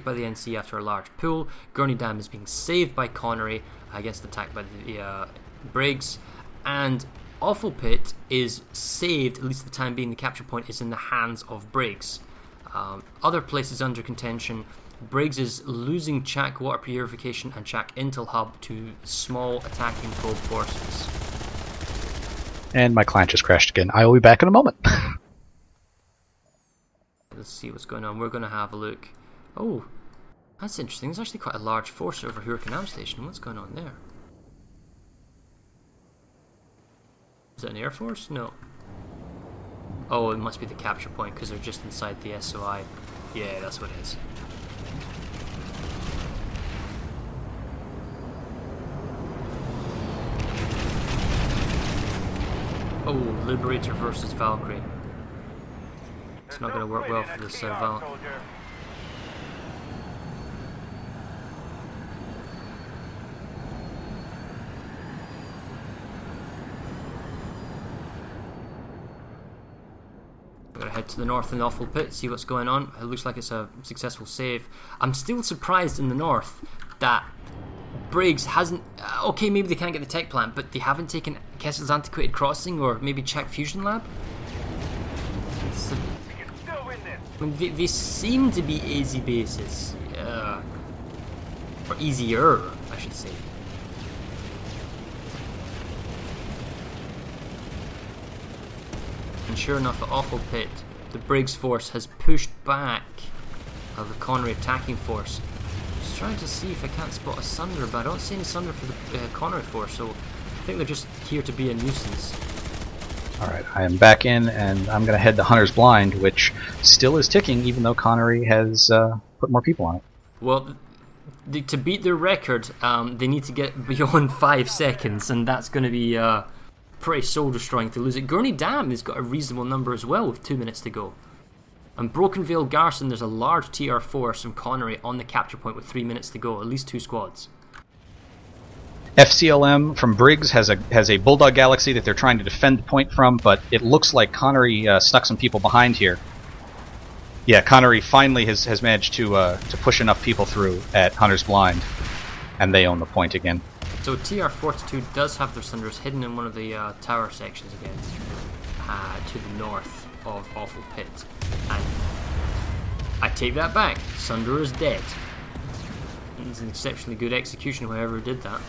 by the NC after a large pull. Gurney Dam is being saved by Connery against attack by the Briggs, and Awful Pit is saved, at least for the time being. The capture point is in the hands of Briggs. Other places under contention, Briggs is losing Chak Water Purification and Chak Intel Hub to small attacking probe forces. And my client just crashed again. I will be back in a moment. Let's see what's going on. We're going to have a look. Oh, that's interesting. There's actually quite a large force over Hurricane Am Station. What's going on there? Is it an Air Force? No. Oh, it must be the capture point because they're just inside the SOI. Yeah, that's what it is. Oh, Liberator versus Valkyrie. It's not going to work well for this Val. We're going to head to the north in the Awful Pit, see what's going on. It looks like it's a successful save. I'm still surprised in the north that Briggs hasn't... okay, maybe they can't get the tech plant, but they haven't taken Kessel's Antiquated Crossing or maybe Czech Fusion Lab? I mean, they seem to be easy bases. Or easier, I should say. And sure enough, the Awful Pit, the Briggs force has pushed back the Connery attacking force. Just trying to see if I can't spot a Sunder, but I don't see any Sunder for the Connery force, so I think they're just here to be a nuisance. Alright, I am back in, and I'm going to head to Hunter's Blind, which still is ticking, even though Connery has put more people on it. Well, to beat their record, they need to get beyond 5 seconds, and that's going to be pretty soul-destroying to lose it. Gurney Dam has got a reasonable number as well, with 2 minutes to go. And Broken Vale Garrison, there's a large TR force from Connery on the capture point with 3 minutes to go, at least 2 squads. FCLM from Briggs has a Bulldog Galaxy that they're trying to defend the point from, but it looks like Connery snuck some people behind here. Yeah, Connery finally has managed to push enough people through at Hunter's Blind, and they own the point again. So TR-42 does have their Sunders hidden in one of the tower sections again, to the north of Awful Pit. And I take that back, Sunder is dead. It's an exceptionally good execution, whoever did that.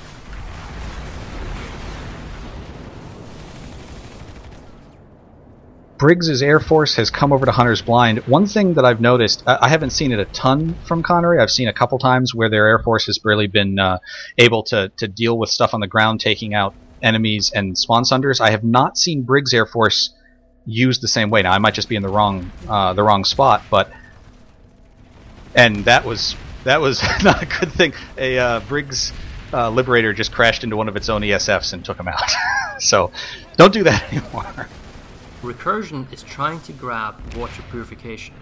Briggs' Air Force has come over to Hunter's Blind. One thing that I've noticed, I haven't seen it a ton from Connery. I've seen a couple times where their Air Force has really been able to deal with stuff on the ground, taking out enemies and spawn Sunders. I have not seen Briggs' Air Force used the same way. Now, I might just be in the wrong spot, but... And that was not a good thing. A Briggs Liberator just crashed into one of its own ESFs and took him out. So, don't do that anymore. Recursion is trying to grab water purification.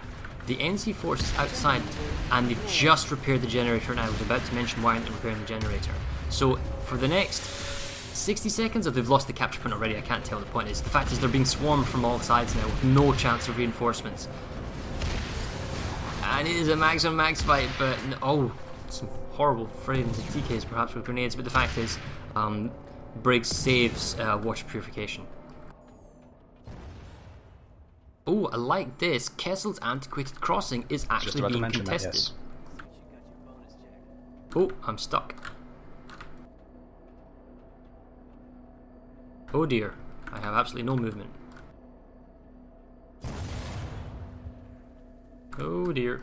The NC force is outside, and they've just repaired the generator, and I was about to mention why aren't they repairing the generator. So for the next 60 seconds, if they've lost the capture point already, I can't tell what the point is. The fact is they're being swarmed from all sides now with no chance of reinforcements. And it is a maximum max fight, but oh, some horrible frames and TKs perhaps with grenades, but the fact is Briggs saves water purification. Oh, I like this. Kessel's Antiquated Crossing is actually being contested. Yes. Oh, I'm stuck. Oh dear, I have absolutely no movement. Oh dear.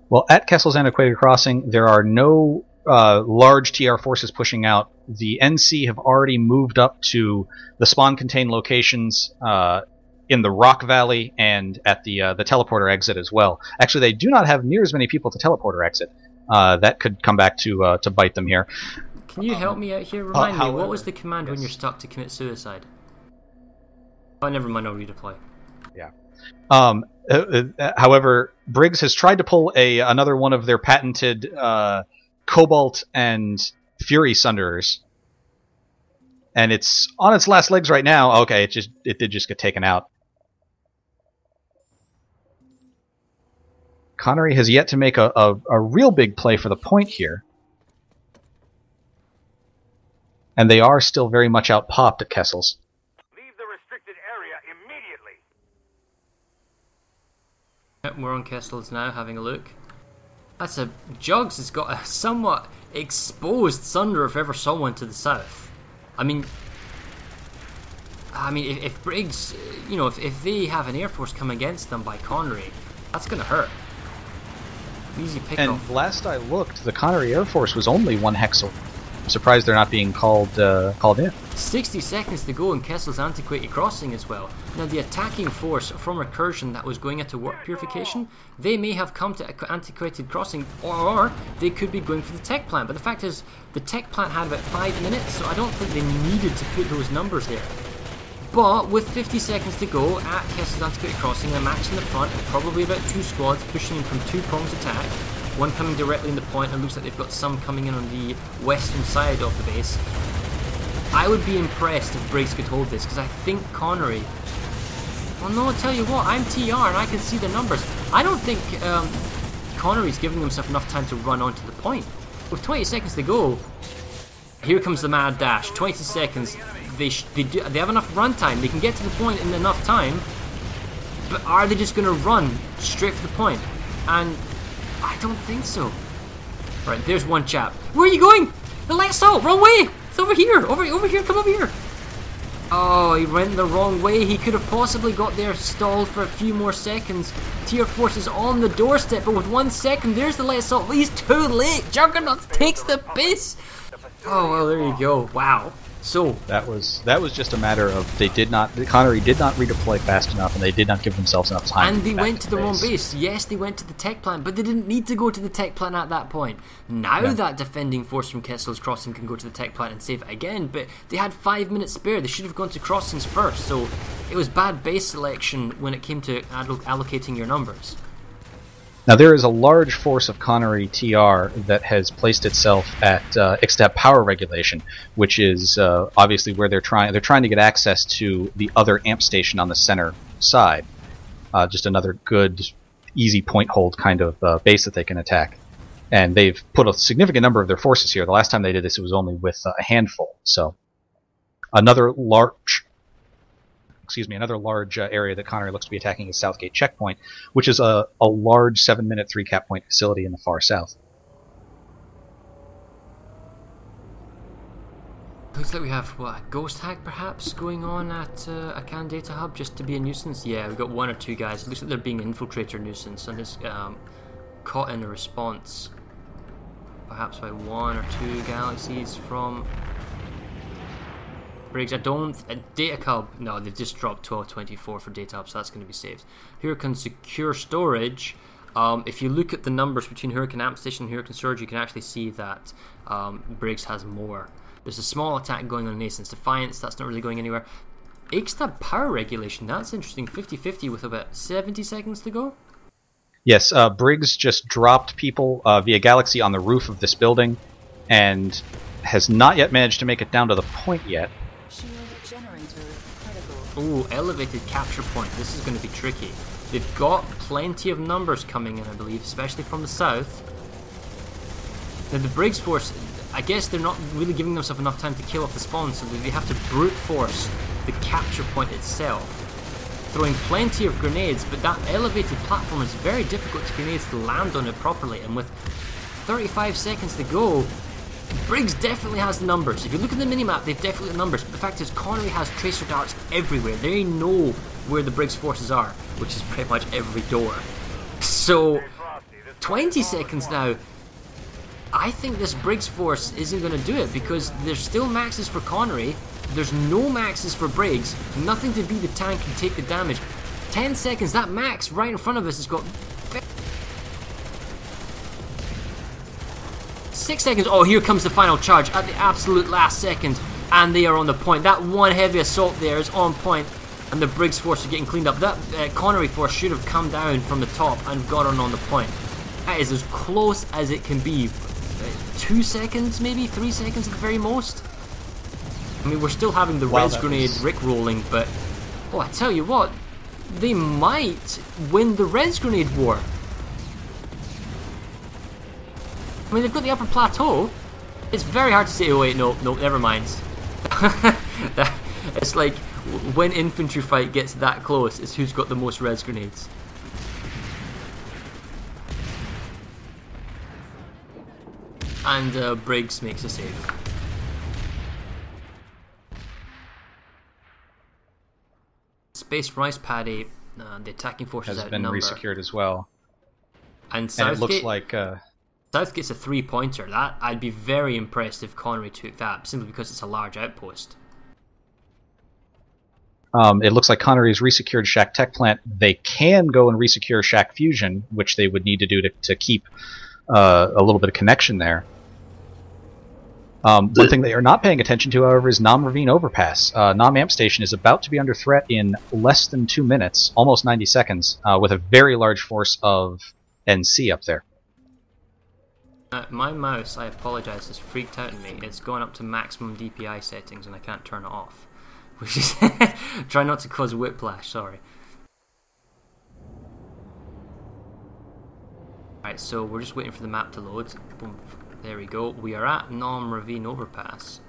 Well, at Kessel's Antiquated Crossing, there are no large TR forces pushing out. The NC have already moved up to the spawn-contained locations in the Rock Valley and at the teleporter exit as well. Actually, they do not have near as many people at the teleporter exit. That could come back to bite them here. Can you help me out here? Remind me, what was the command when you're stuck to commit suicide? Oh, never mind, I'll redeploy. Yeah. However, Briggs has tried to pull another one of their patented Cobalt and Fury Sunderers, and it's on its last legs right now. Okay, it did just get taken out. Connery has yet to make a real big play for the point here. And they are still very much out-popped at Kessel's. Leave the restricted area immediately. Yep, we're on Kessel's now, having a look. That's a... Jugs has got a somewhat exposed Sunder if ever saw one to the south. I mean, if Briggs, you know, if they have an Air Force come against them by Connery, that's going to hurt. Easy pick And off. last I looked, the Connery Air Force was only 1 hexel. I'm surprised they're not being called in. 60 seconds to go in Kessel's antiquated crossing as well. Now the attacking force from Recursion that was going into work purification, they may have come to antiquated crossing, or they could be going for the tech plant. But the fact is, the tech plant had about 5 minutes, so I don't think they needed to put those numbers there. But with 50 seconds to go at Kessel's antiquated crossing, a match in the front, and probably about 2 squads pushing in from 2 prongs attack. One coming directly in the point, and it looks like they've got some coming in on the western side of the base. I would be impressed if Briggs could hold this, because I think Connery... Well, no, I'll tell you what, I'm TR and I can see the numbers. I don't think Connery's giving himself enough time to run onto the point. With 20 seconds to go, here comes the mad dash. 20 seconds, they have enough run time, they can get to the point in enough time, but are they just going to run straight for the point? And I don't think so. Right, there's one chap. Where are you going? The light's out, wrong way! It's over here, over here, come over here. Oh, he went the wrong way. He could have possibly got there stalled for a few more seconds. Tier Force is on the doorstep, but with 1 second, there's the light assault. He's too late. Juggernaut takes the piss. Oh, well, there you go. Wow. So that was just a matter of Connery did not redeploy fast enough, and they did not give themselves enough time. And they went to the wrong base. Yes, they went to the tech plant, but they didn't need to go to the tech plant at that point. Now that defending force from Kessel's crossing can go to the tech plant and save it again, but they had 5 minutes spare. They should have gone to crossings first, so it was bad base selection when it came to allocating your numbers. Now there is a large force of Connery TR that has placed itself at Ixtab power regulation, which is obviously where they're trying to get access to the other amp station on the center side. Just another good, easy point hold kind of base that they can attack. And they've put a significant number of their forces here. The last time they did this, it was only with a handful. So another large area that Connery looks to be attacking is Southgate checkpoint, which is a large 7-minute 3-cap point facility in the far south. Looks like we have, what, a ghost hack perhaps going on at a CAN data hub just to be a nuisance? Yeah, we've got 1 or 2 guys. It looks like they're being an infiltrator nuisance and is caught in a response. Perhaps by 1 or 2 galaxies from Briggs. Data hub, no, they've just dropped 1224 for data hub, so that's going to be saved. Hurricane secure storage. If you look at the numbers between Hurricane Amp Station and Hurricane Storage, you can actually see that Briggs has more. There's a small attack going on Nason's Defiance, that's not really going anywhere. Ixtab power regulation, that's interesting. 50-50 with about 70 seconds to go. Yes, Briggs just dropped people via Galaxy on the roof of this building and has not yet managed to make it down to the point yet. Ooh, elevated capture point. This is going to be tricky. They've got plenty of numbers coming in, I believe, especially from the south. Now the Briggs force, I guess they're not really giving themselves enough time to kill off the spawn, so they have to brute force the capture point itself. Throwing plenty of grenades, but that elevated platform is very difficult to grenades to land on it properly, and with 35 seconds to go, Briggs definitely has the numbers. If you look at the minimap, they've definitely the numbers. But the fact is, Connery has tracer darts everywhere. They know where the Briggs forces are, which is pretty much every door. So, 20 seconds now. I think this Briggs force isn't going to do it because there's still maxes for Connery. There's no maxes for Briggs. Nothing to beat the tank and take the damage. 10 seconds. That max right in front of us has got 6 seconds. Oh, here comes the final charge at the absolute last second, and they are on the point. That one heavy assault there is on point, and the Briggs force are getting cleaned up. That Connery force should have come down from the top and got on the point. That is as close as it can be. 2 seconds, maybe 3 seconds at the very most. I mean, we're still having the res grenade Rick rolling, but oh, I tell you what, they might win the res grenade war. I mean, they've got the upper plateau. It's very hard to say, oh wait, no, never mind. It's like, when infantry fight gets that close, it's who's got the most res grenades. And Briggs makes a save. Space Rice Paddy, the attacking forces has been resecured as well. And Southgate, it looks like Southgate's a 3-pointer. That I'd be very impressed if Connery took that, simply because it's a large outpost. It looks like Connery's resecured Shack Tech Plant. They can go and resecure Shack Fusion, which they would need to do to keep a little bit of connection there. One thing they are not paying attention to, however, is Nam Ravine Overpass. Nam Amp Station is about to be under threat in less than 2 minutes, almost 90 seconds, with a very large force of NC up there. My mouse, I apologise, has freaked out on me. It's going up to maximum DPI settings and I can't turn it off. Which is... try not to cause whiplash, sorry. Alright, so we're just waiting for the map to load. Boom. There we go. We are at Nam Ravine Overpass.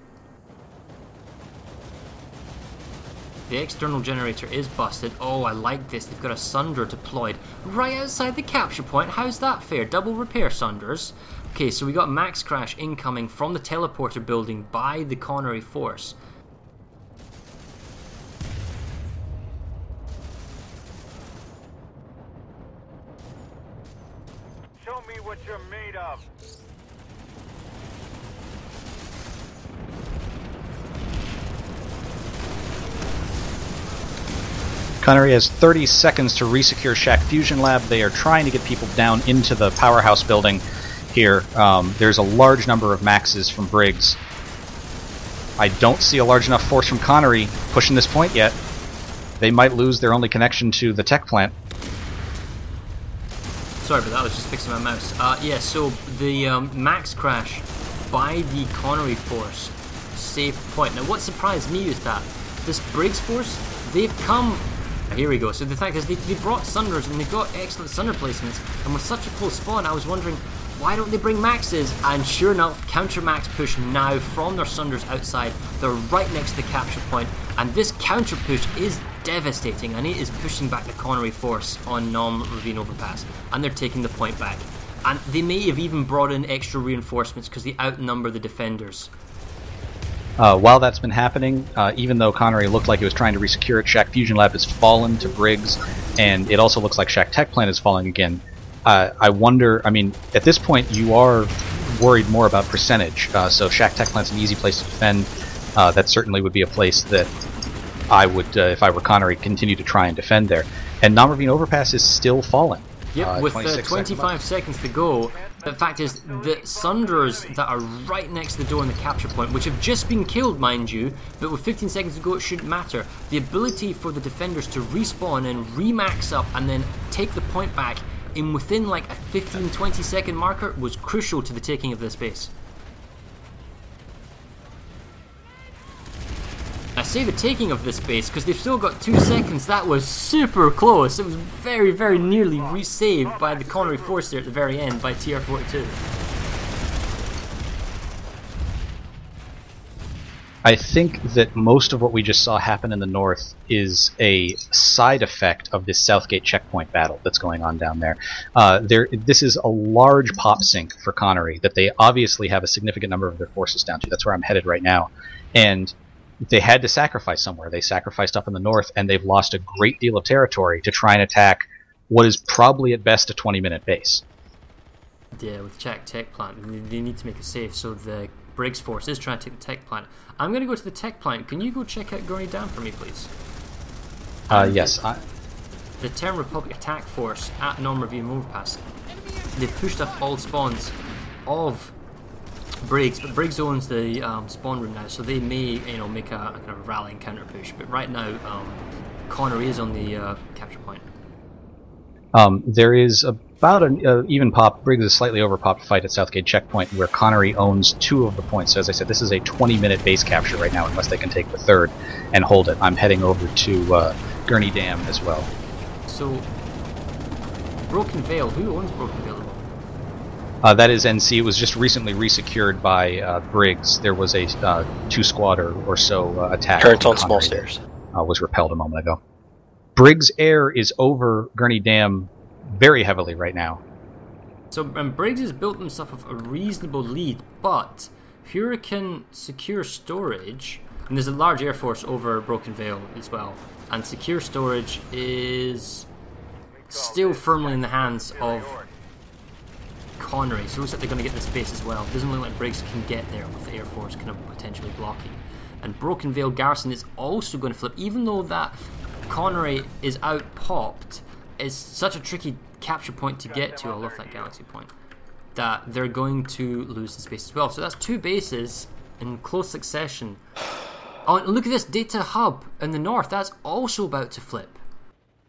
The external generator is busted. Oh, I like this. They've got a sunder deployed right outside the capture point. How's that fair? Double repair sunders. Okay, so we got max crash incoming from the teleporter building by the Connery force. Show me what you're made of. Connery has 30 seconds to resecure Shack Fusion Lab. They are trying to get people down into the powerhouse building here. There's a large number of maxes from Briggs. I don't see a large enough force from Connery pushing this point yet. They might lose their only connection to the tech plant. Sorry, but that was just fixing my mouse. Yeah, so the max crash by the Connery force saved the point. Now, what surprised me is that this Briggs force, they've come... Here we go. So the fact is, they brought Sunders and they've got excellent Sunder placements, and with such a close spawn, I was wondering, why don't they bring Maxes? And sure enough, counter Max push now from their Sunders outside. They're right next to the capture point, and this counter push is devastating, and it is pushing back the Connery force on Nam Ravine Overpass, and they're taking the point back. And they may have even brought in extra reinforcements because they outnumber the defenders. While that's been happening, even though Connery looked like he was trying to resecure it, Shack Fusion Lab has fallen to Briggs, and it also looks like Shack Tech Plant is falling again. I wonder, I mean, at this point you are worried more about percentage, so Shack Tech Plant's an easy place to defend. That certainly would be a place that I would, if I were Connery, continue to try and defend there. And Nam Ravine Overpass is still falling. Yep, with 25 seconds to go. The fact is, the Sunders that are right next to the door in the capture point, which have just been killed, mind you, but with 15 seconds to go, it shouldn't matter. The ability for the defenders to respawn and remax up and then take the point back in within like a 15-20 second marker was crucial to the taking of this base. I say the taking of this base because they've still got 2 seconds. That was super close. It was very, very nearly resaved by the Connery force there at the very end by TR-42. I think that most of what we just saw happen in the north is a side effect of this Southgate checkpoint battle that's going on down there. This is a large pop sink for Connery that they obviously have a significant number of their forces down to. That's where I'm headed right now. And they had to sacrifice somewhere. They sacrificed up in the north, and they've lost a great deal of territory to try and attack what is probably at best a 20-minute base. Yeah, with Shack Tech Plant, they need to make a save, so the Briggs force is trying to take the tech plant. I'm going to go to the tech plant. Can you go check out Gurney Dam for me, please? Yes. The Terran Republic attack force at Nam Ravine Overpass. They've pushed up all spawns of Briggs, but Briggs owns the spawn room now, so they may, make a kind of rallying counter push. But right now, Connery is on the capture point. There is about an even pop. Briggs is a slightly overpopped fight at Southgate checkpoint, where Connery owns 2 of the points. So as I said, this is a 20-minute base capture right now, unless they can take the 3rd and hold it. I'm heading over to Gurney Dam as well. So, Broken Vale. Who owns Broken Vale? That is NC. It was just recently resecured by Briggs. There was a 2-squad or so attack. Turrets on small stairs. Was repelled a moment ago. Briggs Air is over Gurney Dam very heavily right now. So Briggs has built himself a reasonable lead, but Hurricane secure storage, and there's a large air force over Broken Vale as well, and secure storage is still firmly in the hands of Connery, so it looks like they're going to get this base as well. It doesn't look like Briggs can get there with the air force kind of potentially blocking. And Broken Vale Garrison is also going to flip, even though that Connery is out popped. It's such a tricky capture point to get to. I love that galaxy point. That they're going to lose this base as well. So that's 2 bases in close succession. Oh, and look at this data hub in the north. That's also about to flip.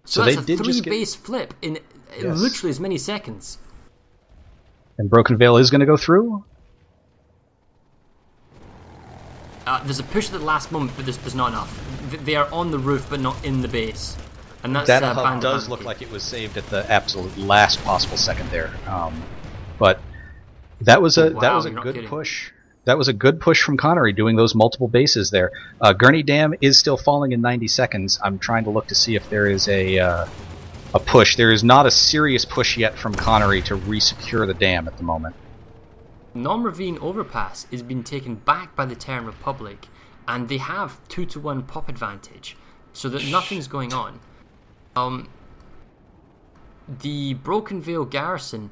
So that's a 3-base flip in literally as many seconds. And Broken Vale is going to go through? There's a push at the last moment, but there's not enough. They are on the roof, but not in the base. And that's that hub does look like it was saved at the absolute last possible second there. But that was a good push. That was a good push from Connery, doing those multiple bases there. Gurney Dam is still falling in 90 seconds. I'm trying to look to see if there is a push. There is not a serious push yet from Connery to resecure the dam at the moment. Non-ravine overpass is being taken back by the Terran Republic, and they have 2-to-1 pop advantage, so that nothing's going on. The Broken Vale Garrison,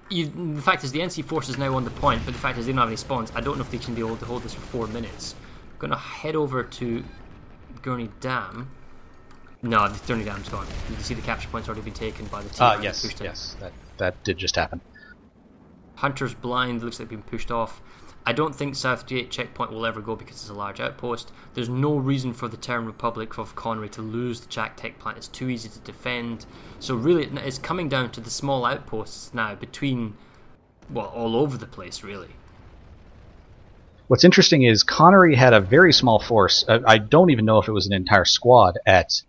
the fact is the NC force is now on the point, but the fact is they don't have any spawns. I don't know if they can be able to hold this for 4 minutes. I'm going to head over to Gurney Dam. No, the Gurney Dam's gone. You can see the capture point's already been taken by the team. Yes, that did just happen. Hunter's Blind looks like being pushed off. I don't think Southgate checkpoint will ever go because it's a large outpost. There's no reason for the Terran Republic of Connery to lose the Jack Tech plant. It's too easy to defend. So really it's coming down to the small outposts now between, well, all over the place really. What's interesting is Connery had a very small force. I don't even know if it was an entire squad at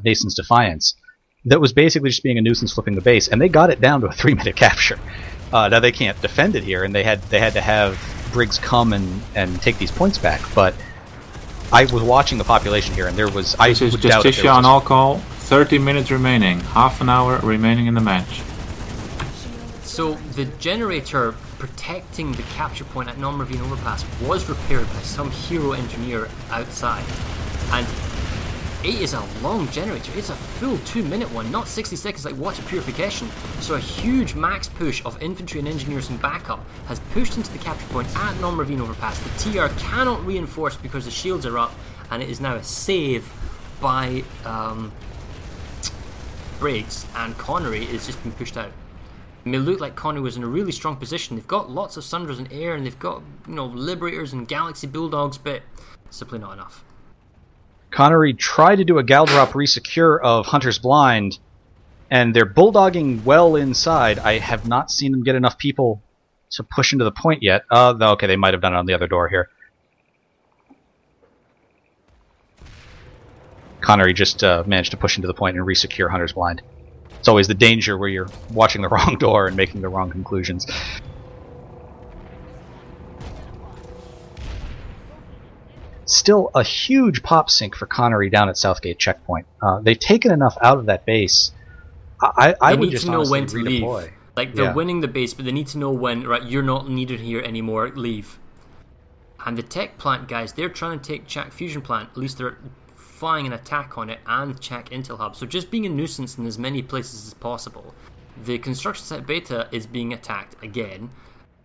Nason's Defiance that was basically just being a nuisance flipping the base, and they got it down to a 3-minute capture. Now they can't defend it here, and they had to have Briggs come and take these points back. But I was watching the population here, and there was. This is Justicia on all call. 30 minutes remaining. Half an hour remaining in the match. So the generator protecting the capture point at Non-Ravine Overpass was repaired by some hero engineer outside, and it is a long generator. It's a full 2-minute one, not 60 seconds like Water Purification. So a huge max push of infantry and engineers and backup has pushed into the capture point at Non-Ravine Overpass. The TR cannot reinforce because the shields are up, and it is now a save by Briggs, and Connery is just been pushed out. It may look like Connery was in a really strong position. They've got lots of Sunders in air, and they've got, you know, Liberators and Galaxy Bulldogs, but simply not enough. Connery tried to do a gal drop resecure of Hunter's Blind, and they're bulldogging well inside. I have not seen them get enough people to push into the point yet. Okay, they might have done it on the other door here. Connery just managed to push into the point and resecure Hunter's Blind. It's always the danger where you're watching the wrong door and making the wrong conclusions. Still a huge pop sink for Connery down at Southgate checkpoint. They've taken enough out of that base. I would just know when to redeploy. leave. Like, they're winning the base, but they need to know when, right, you're not needed here anymore, leave. And the tech plant guys, they're trying to take Chak Fusion Plant. At least they're flying an attack on it, and Chak Intel Hub. So just being a nuisance in as many places as possible. The construction site beta is being attacked again,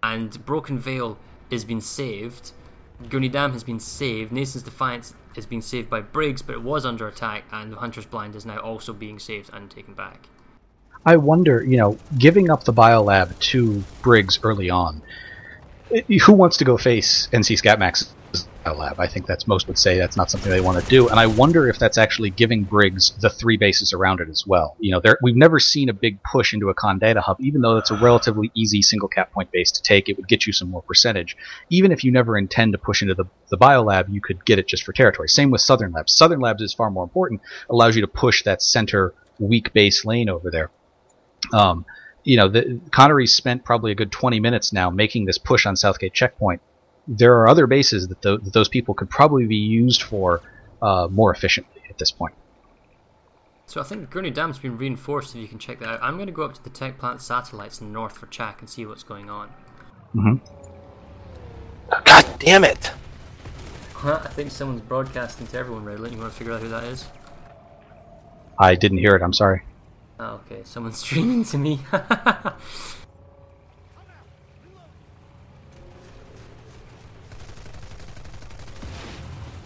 and Broken Vale is being saved. Gurney Dam has been saved. Nason's Defiance is being saved by Briggs, but it was under attack, and the Hunter's Blind is now also being saved and taken back. I wonder, giving up the biolab to Briggs early on, who wants to go face NC Scatmax's biolab? I think most would say that's not something they want to do, and I wonder if that's actually giving Briggs the 3 bases around it as well. We've never seen a big push into a Con Data Hub, even though it's a relatively easy single cap point base to take. It would get you some more percentage. Even if you never intend to push into the biolab, you could get it just for territory. Same with Southern Labs. Southern Labs is far more important, allows you to push that center weak base lane over there. Connery's spent probably a good 20 minutes now making this push on Southgate checkpoint. There are other bases that those people could probably be used for more efficiently at this point. So I think Gurney Dam's been reinforced, if you can check that out. I'm going to go up to the tech plant satellites in the north for Chak and see what's going on. God damn it! I think someone's broadcasting to everyone, Redland. You want to figure out who that is? I didn't hear it, I'm sorry. Oh, okay, someone's streaming to me.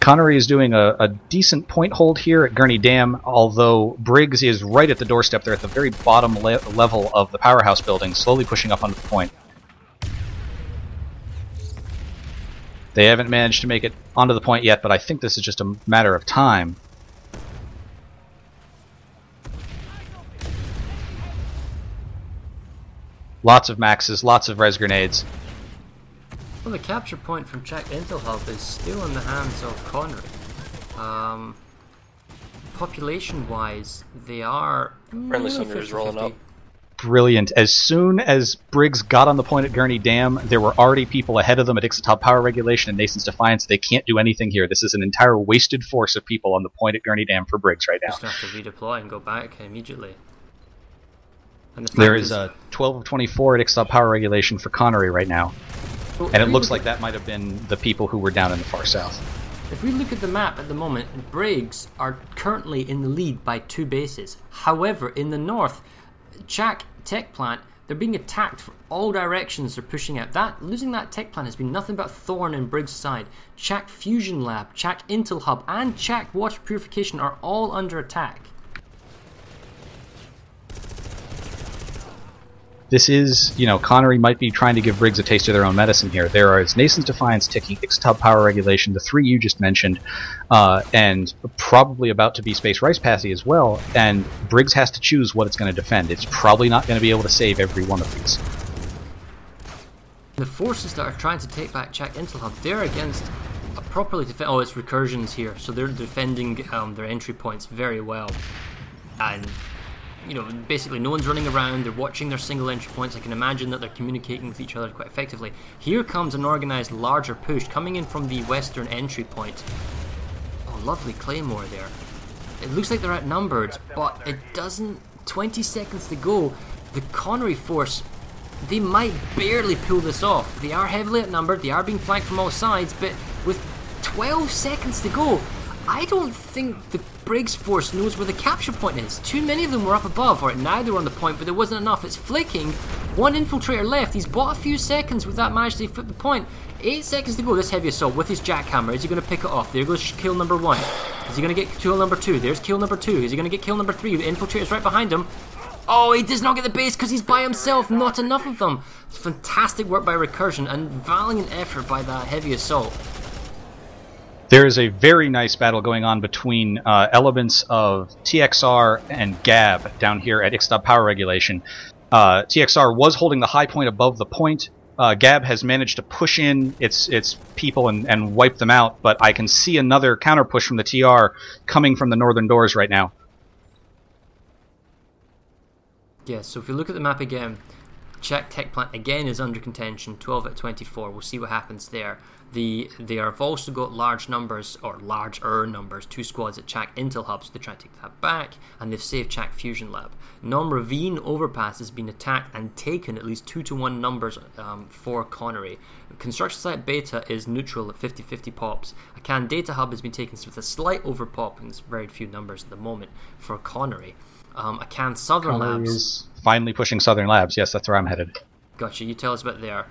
Connery is doing a decent point hold here at Gurney Dam, although Briggs is right at the doorstep. They're at the very bottom level of the powerhouse building, slowly pushing up onto the point. They haven't managed to make it onto the point yet, but I think this is just a matter of time. Lots of maxes, lots of res grenades. Well, the capture point from Chak Intel Hub is still in the hands of Connery. Population-wise, they are... Friendly cylinders rolling up. Brilliant. As soon as Briggs got on the point at Gurney Dam, there were already people ahead of them at Ixatab Power Regulation and Nason's Defiance. They can't do anything here. This is an entire wasted force of people on the point at Gurney Dam for Briggs right now. Just have to redeploy and go back immediately. And there is a 12 of 24 at Ixatab Power Regulation for Connery right now. So and it looks like that might have been the people who were down in the far south. If we look at the map at the moment, Briggs are currently in the lead by 2 bases. However, in the north, Chak Tech Plant, they're being attacked from all directions. They're pushing out. Losing that tech plant has been nothing but thorn in Briggs' side. Chak Fusion Lab, Chak Intel Hub, and Chak Water Purification are all under attack. This is, Connery might be trying to give Briggs a taste of their own medicine here. There is Nason's Defiance ticking, Ixatab Power Regulation, the 3 you just mentioned, and probably about to be Space Rice Passy as well, and Briggs has to choose what it's going to defend. It's probably not going to be able to save every one of these. The forces that are trying to take back Chak Intel Hub, they're against a properly defend. Oh, it's recursions here, so they're defending their entry points very well. And basically no one's running around, they're watching their single entry points. I can imagine that they're communicating with each other quite effectively. Here comes an organised larger push coming in from the western entry point. Oh, lovely claymore there. It looks like they're outnumbered, but it doesn't... 20 seconds to go. The Connery force, they might barely pull this off. They are heavily outnumbered, they are being flanked from all sides, but with 12 seconds to go, I don't think the Briggs force knows where the capture point is. Too many of them were up above, or now they were on the point, but there wasn't enough. It's flicking. 1 infiltrator left. He's bought a few seconds with that managed to flip the point. 8 seconds to go. This heavy assault with his jackhammer. Is he going to pick it off? There goes kill number 1. Is he going to get kill number 2? There's kill number 2. Is he going to get kill number 3? The infiltrator's right behind him. Oh, he does not get the base because he's by himself. Not enough of them. It's fantastic work by Recursion and valiant effort by that heavy assault. There is a very nice battle going on between elements of TXR and Gab down here at Ixatab Power Regulation. TXR was holding the high point above the point. Gab has managed to push in its people and wipe them out, but I can see another counter push from the TR coming from the northern doors right now. Yeah, so if we look at the map again, Chak Tech Plant again is under contention, 12 at 24. We'll see what happens there. They have also got large numbers, or larger numbers, 2 squads at Chak Intel Hub, so they're trying to take that back, and they've saved Chak Fusion Lab. Ravine overpass has been attacked and taken at least 2-to-1 numbers for Connery. Construction site beta is neutral at 50-50 pops. Acan Data Hub has been taken with a slight overpop, and there's very few numbers at the moment for Connery. Acan Southern Connery Labs is finally pushing Southern Labs. Yes, that's where I'm headed. Gotcha, you tell us about there.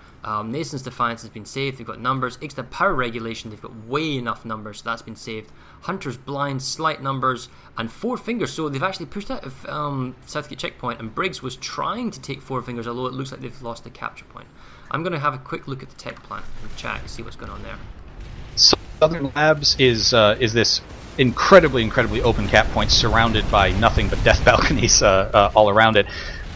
Nason's Defiance has been saved, they've got numbers. Ixatab Power Regulation, they've got way enough numbers, so that's been saved. Hunter's Blind, slight numbers, and 4 Fingers, so they've actually pushed out of Southgate checkpoint, and Briggs was trying to take 4 Fingers, although it looks like they've lost the capture point. I'm going to have a quick look at the tech plant and Chak, see what's going on there. Southern Labs is this incredibly open cap point surrounded by nothing but death balconies all around it.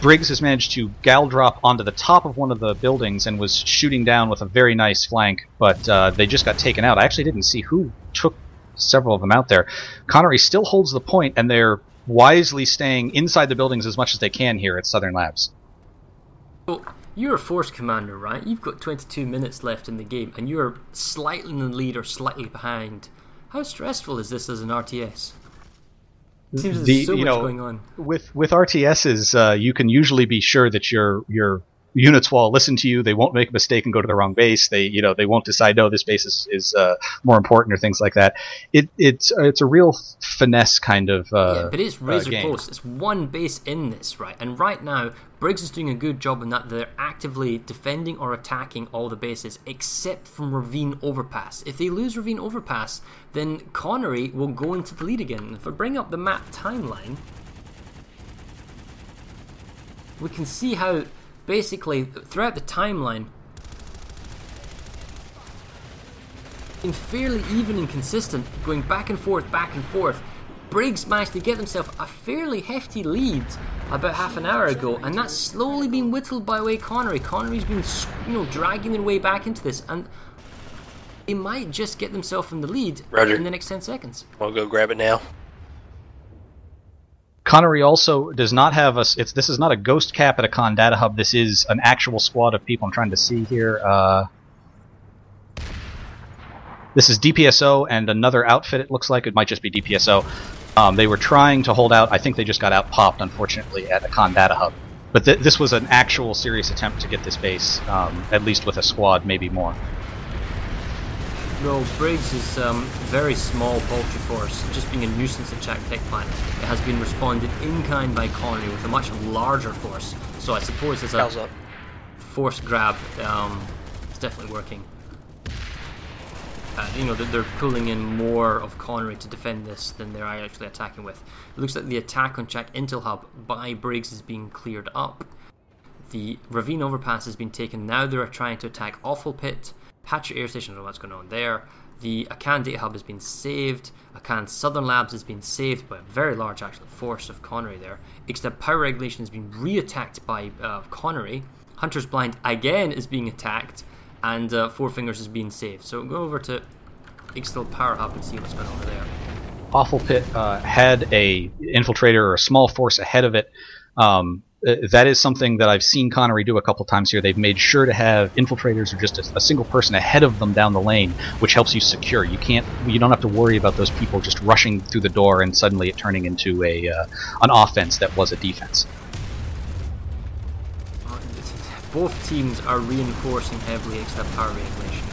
Briggs has managed to gal drop onto the top of one of the buildings and was shooting down with a very nice flank, but they just got taken out. I actually didn't see who took several of them out there. Connery still holds the point, and they're wisely staying inside the buildings as much as they can here at Southern Labs. So, you're a force commander, right? You've got 22 minutes left in the game, and you're slightly in the lead or slightly behind. How stressful is this as an RTS? It seems there's so much going on. With RTSs, you can usually be sure that your units will listen to you. They won't make a mistake and go to the wrong base. They won't decide, no, this base is more important, or things like that. It's a real finesse kind of yeah, but it's razor game. close. It's one base in this, right? And right now, Briggs is doing a good job in that they're actively defending or attacking all the bases except from Ravine Overpass. If they lose Ravine Overpass, then Connery will go into the lead again. If I bring up the map timeline, we can see how basically throughout the timeline, in fairly even and consistent, going back and forth, Briggs managed to get himself a fairly hefty lead about half an hour ago, and that's slowly been whittled by way Connery. Connery's been, dragging their way back into this, and they might just get themselves in the lead in the next 10 seconds. I'll go grab it now. Connery also does not have this is not a ghost cap at a con data hub. This is an actual squad of people. I'm trying to see here. This is DPSO and another outfit, it looks like. It might just be DPSO. They were trying to hold out. I think they just got out-popped, unfortunately, at a con data hub. But this was an actual serious attempt to get this base, at least with a squad, maybe more. No, Briggs is very small poultry force, just being a nuisance at Jack Tech Plant. It has been responded in kind by Connery with a much larger force. So I suppose as a force grab, it's definitely working. They're pulling in more of Connery to defend this than they're actually attacking with. It looks like the attack on Jack Intel Hub by Briggs is being cleared up. The Ravine Overpass has been taken. Now they're trying to attack Awful Pit. Hatcher Air Station, I don't know what's going on there. The Akan Data Hub has been saved. Akan Southern Labs has been saved by a very large actual force of Connery there. Except Power Regulation has been re-attacked by Connery. Hunter's Blind again is being attacked. And Four Fingers is being saved. So we'll go over to Ixtal Power Hub and see what's going on over there. Awful Pit had a infiltrator or a small force ahead of it. That is something that I've seen Connery do a couple times here. They've made sure to have infiltrators or just a single person ahead of them down the lane, which helps you secure. You don't have to worry about those people just rushing through the door and suddenly it turning into an offense that was a defense. Both teams are reinforcing heavily except power regulation.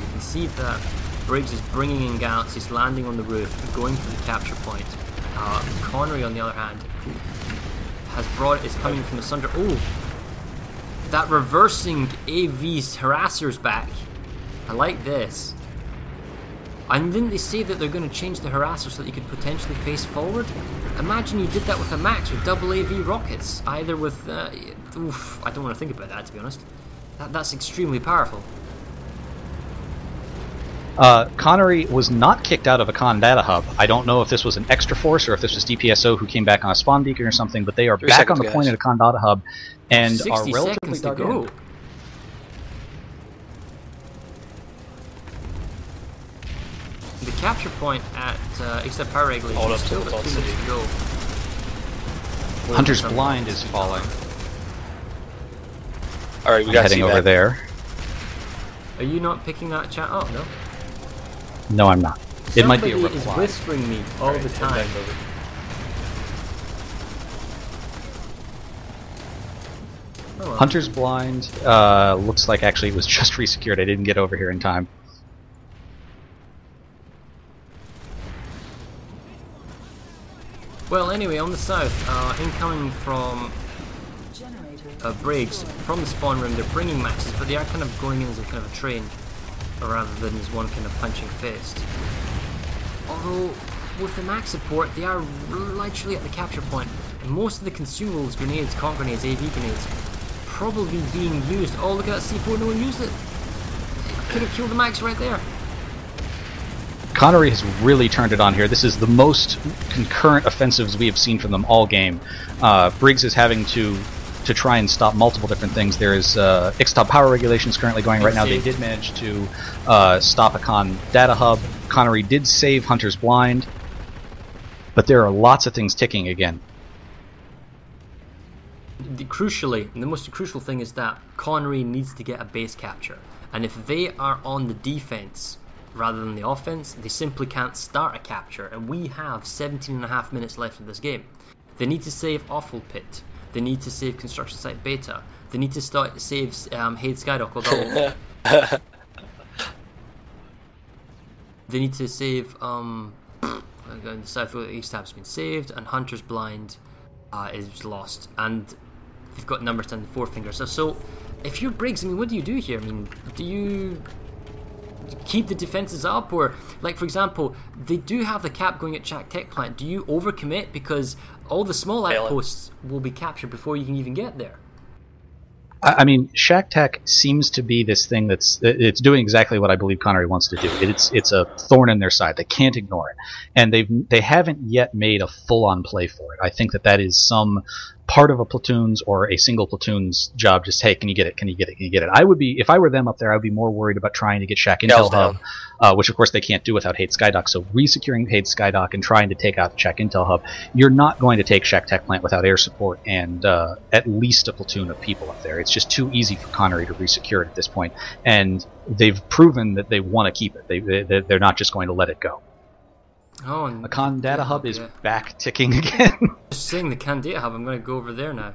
You can see that Briggs is bringing in galaxies, landing on the roof, going for the capture point. Connery, on the other hand, is coming from the Sunder. Oh, that reversing AV's harasser's back. I like this. And didn't they say that they're going to change the harasser so that you could potentially face forward? Imagine you did that with a Max with double AV rockets, either with. I don't want to think about that, to be honest. That's extremely powerful. Connery was not kicked out of a con data hub. I don't know if this was an extra force or if this was DPSO who came back on a spawn beacon or something, but they are back on the point at a con data hub and are relatively to go. The capture point at except power regulation is still got 2 minutes to go. Hunter's Blind is falling. Alright, we got heading over there. Are you not picking that chat up? No. No, I'm not. It might be a reply. Somebody is whispering me all the time. Oh, well. Hunter's Blind looks like actually it was just resecured. I didn't get over here in time. Well, anyway, on the south, incoming from Briggs, from the spawn room, they're bringing maxes, but they are kind of going in as a kind of a train, rather than as one kind of punching fist. Although, with the max support, they are literally at the capture point, and most of the consumables, grenades, conk grenades, AV grenades, probably being used. Oh, look at that C4, no one used it! I could have killed the max right there. Connery has really turned it on here. This is the most concurrent offensives we have seen from them all game. Briggs is having to try and stop multiple different things. There is Ixtab power regulations currently going right now. They did manage to stop a con data hub. Connery did save Hunter's Blind, but there are lots of things ticking again. Crucially, and the most crucial thing is that Connery needs to get a base capture. And if they are on the defense rather than the offense, they simply can't start a capture. And we have 17.5 minutes left in this game. They need to save Awful Pit. They need to save Construction Site Beta. They need to save Haid Skydock. Although they need to save South East Tab's been saved, and Hunter's Blind is lost, and they've got numbers 10 and 4 fingers. So if you're Briggs, I mean, what do you do here? I mean, do you keep the defenses up, or, like, for example, they do have the cap going at Shack Tech Plant. Do you overcommit because all the small outposts will be captured before you can even get there? I mean, Shack Tech seems to be this thing it's doing exactly what I believe Connery wants to do. It's a thorn in their side. They can't ignore it, and they haven't yet made a full-on play for it. I think that is some part of a platoon's or a single platoon's job. Just, hey, can you get it? Can you get it? Can you get it? I would be, if I were them up there, I would be more worried about trying to get Shack Intel Hub, which of course they can't do without Haid Skydock. So resecuring Haid Skydock and trying to take out the Shack Intel Hub, you're not going to take Shack Tech Plant without air support and at least a platoon of people up there. It's just too easy for Connery to resecure it at this point, and they've proven that they want to keep it. They're not just going to let it go. Oh, and the Con Data Hub is back ticking again. Just saying the Con Data Hub, I'm going to go over there now.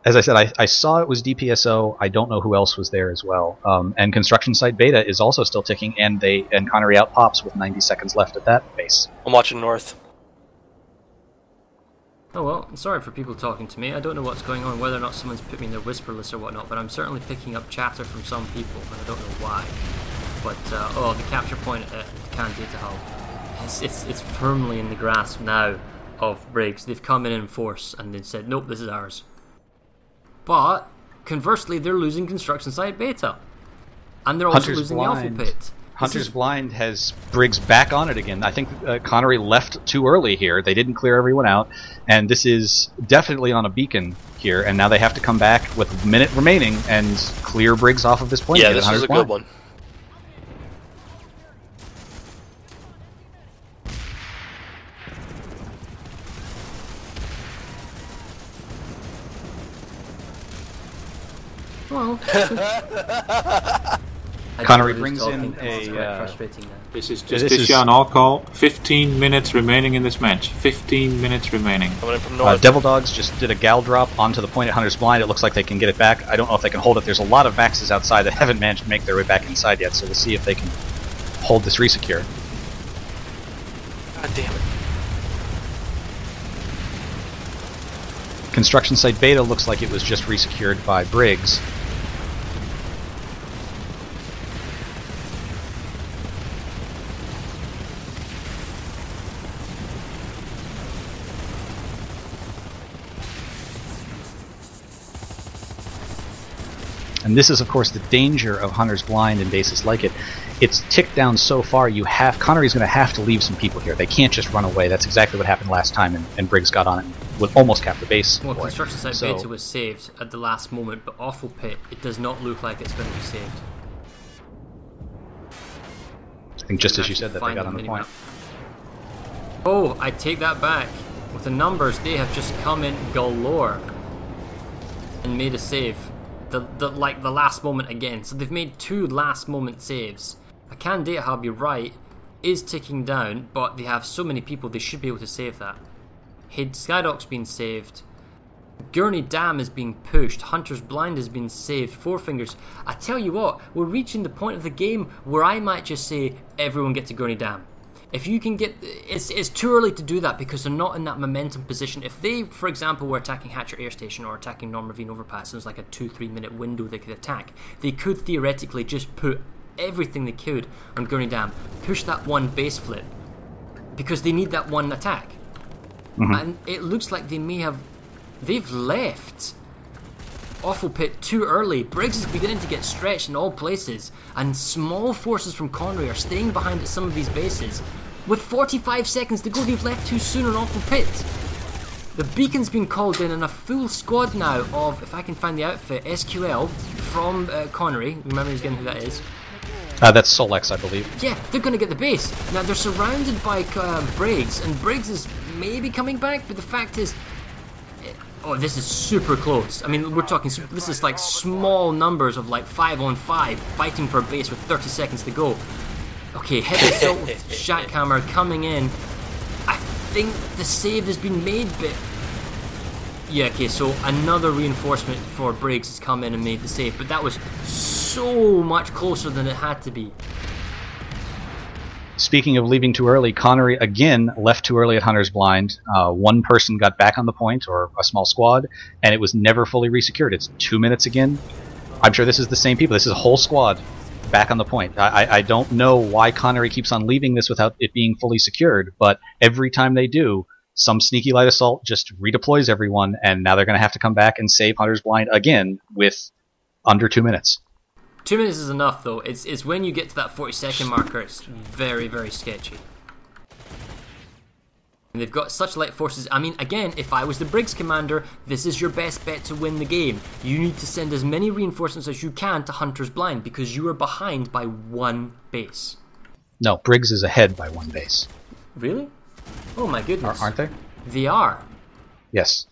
As I said, I saw it was DPSO. I don't know who else was there as well. And Construction Site Beta is also still ticking, and Connery out pops with 90 seconds left at that base. I'm watching north. Oh well, I'm sorry for people talking to me. I don't know what's going on, whether or not someone's put me in their whisper list or whatnot, but I'm certainly picking up chatter from some people, and I don't know why. But, the capture point at Can Data Hub, it's firmly in the grasp now of Briggs. They've come in force and they've said, nope, this is ours. But, conversely, they're losing Construction Site Beta. And they're also losing the Awful Pit. Hunter's Blind has Briggs back on it again. I think Connery left too early here. They didn't clear everyone out, and this is definitely on a beacon here, and now they have to come back with a minute remaining and clear Briggs off of this point. Yeah, this was a good one. Well, Connery brings in a... frustrating now. This is just Tisha on all call. 15 minutes remaining in this match. 15 minutes remaining. Coming in from north. Devil Dogs just did a gal drop onto the point at Hunter's Blind. It looks like they can get it back. I don't know if they can hold it. There's a lot of Vaxes outside that haven't managed to make their way back inside yet, so we'll see if they can hold this resecure. God damn it. Construction Site Beta looks like it was just resecured by Briggs. And this is, of course, the danger of Hunter's Blind and bases like it. It's ticked down so far, Connery's going to have to leave some people here. They can't just run away. That's exactly what happened last time, and Briggs got on it and would almost cap the base. Well, Construction Site Beta was saved at the last moment, but Awful Pit, it does not look like it's going to be saved. I think just as you said that, they got on the point. Oh, I take that back. With the numbers, they have just come in galore and made a save. Like the last moment again. So they've made 2 last moment saves. A Can Data Hub, you're right, is ticking down, but they have so many people they should be able to save that. Skydock's been saved. Gurney Dam is being pushed. Hunter's Blind has been saved. Four Fingers. I tell you what, we're reaching the point of the game where I might just say everyone get to Gurney Dam. If you can get... It's too early to do that because they're not in that momentum position. If they, for example, were attacking Hatcher Air Station or attacking Norm Ravine Overpass, and it was like a 2-3 minute window they could attack, they could theoretically just put everything they could on Gurney Dam, push that one base flip, because they need that one attack. And it looks like they may have... They've left Awful Pit too early. Briggs is beginning to get stretched in all places, and small forces from Connery are staying behind at some of these bases. With 45 seconds to go, they've left too soon on Awful Pit. The beacon's been called in, and a full squad now of, if I can find the outfit, SQL from Connery. Remember again who that is. That's Solex, I believe. Yeah, they're going to get the base. Now, they're surrounded by Briggs, and Briggs is maybe coming back, but the fact is, oh, this is super close. I mean, we're talking, this is like small numbers of like 5-on-5 fighting for a base with 30 seconds to go. Okay, heavy assault with Shackhammer coming in. I think the save has been made, but yeah, okay, so another reinforcement for Briggs has come in and made the save, but that was so much closer than it had to be. Speaking of leaving too early, Connery again left too early at Hunter's Blind. One person got back on the point, or a small squad, and it was never fully resecured. It's 2 minutes again. I'm sure this is the same people. This is a whole squad back on the point. I don't know why Connery keeps on leaving this without it being fully secured, but every time they do, some sneaky light assault just redeploys everyone, and now they're going to have to come back and save Hunter's Blind again with under 2 minutes. 2 minutes is enough, though. It's when you get to that 40-second marker, it's very, very sketchy. And they've got such light forces. I mean, again, if I was the Briggs commander, this is your best bet to win the game. You need to send as many reinforcements as you can to Hunter's Blind, because you are behind by 1 base. No, Briggs is ahead by 1 base. Really? Oh my goodness. Aren't they? They are. Yes.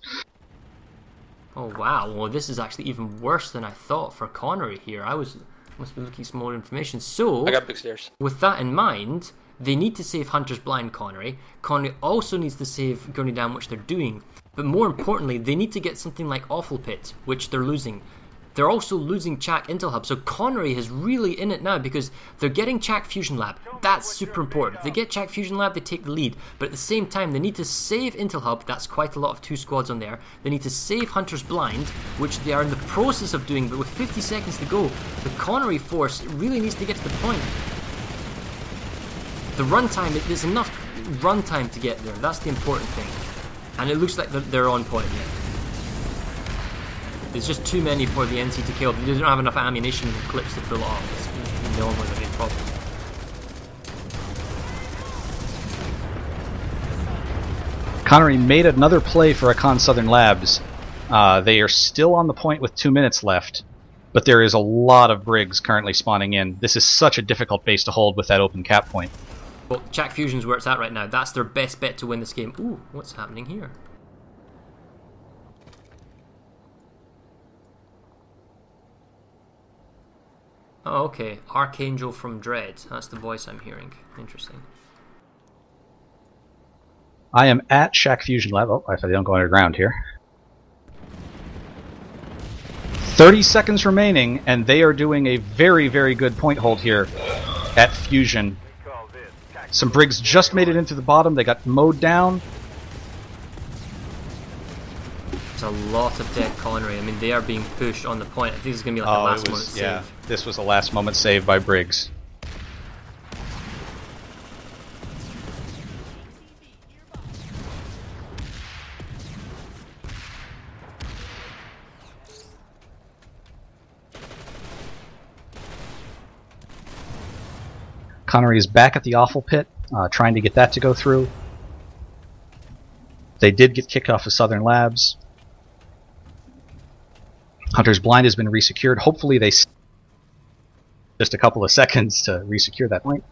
Oh wow, well this is actually even worse than I thought for Connery here. Must be looking for more information. So, I got big stairs. With that in mind, they need to save Hunter's Blind Connery. Connery also needs to save Gurney Dam, which they're doing. But more importantly, they need to get something like Awful Pit, which they're losing. They're also losing Chak Intel Hub, so Connery is really in it now because they're getting Chak Fusion Lab. That's super important. If they get Chak Fusion Lab, they take the lead. But at the same time, they need to save Intel Hub. That's quite a lot of 2 squads on there. They need to save Hunter's Blind, which they are in the process of doing, but with 50 seconds to go, the Connery force really needs to get to the point. The runtime, there's enough runtime to get there. That's the important thing. And it looks like they're on point here. There's just too many for the NC to kill. They don't have enough ammunition and clips to pull it off. It's normally the main problem. Connery made another play for Akan Southern Labs. They are still on the point with 2 minutes left, but there is a lot of Briggs currently spawning in. This is such a difficult base to hold with that open cap point. Well, Chak Fusion's where it's at right now. That's their best bet to win this game. Ooh, what's happening here? Oh, okay. Archangel from Dread. That's the voice I'm hearing. Interesting. I am at Chak Fusion Lab. Oh, if I don't go underground here. 30 seconds remaining, and they are doing a very, very good point hold here at Fusion. Some Briggs just made it into the bottom. They got mowed down. It's a lot of dead Connery. I mean, they are being pushed on the point. I think this is going to be like a last moment save. This was a last moment save by Briggs. Connery is back at the Awful Pit, trying to get that to go through. They did get kicked off of Southern Labs. Hunter's Blind has been resecured. Hopefully they just a couple of seconds to resecure that point.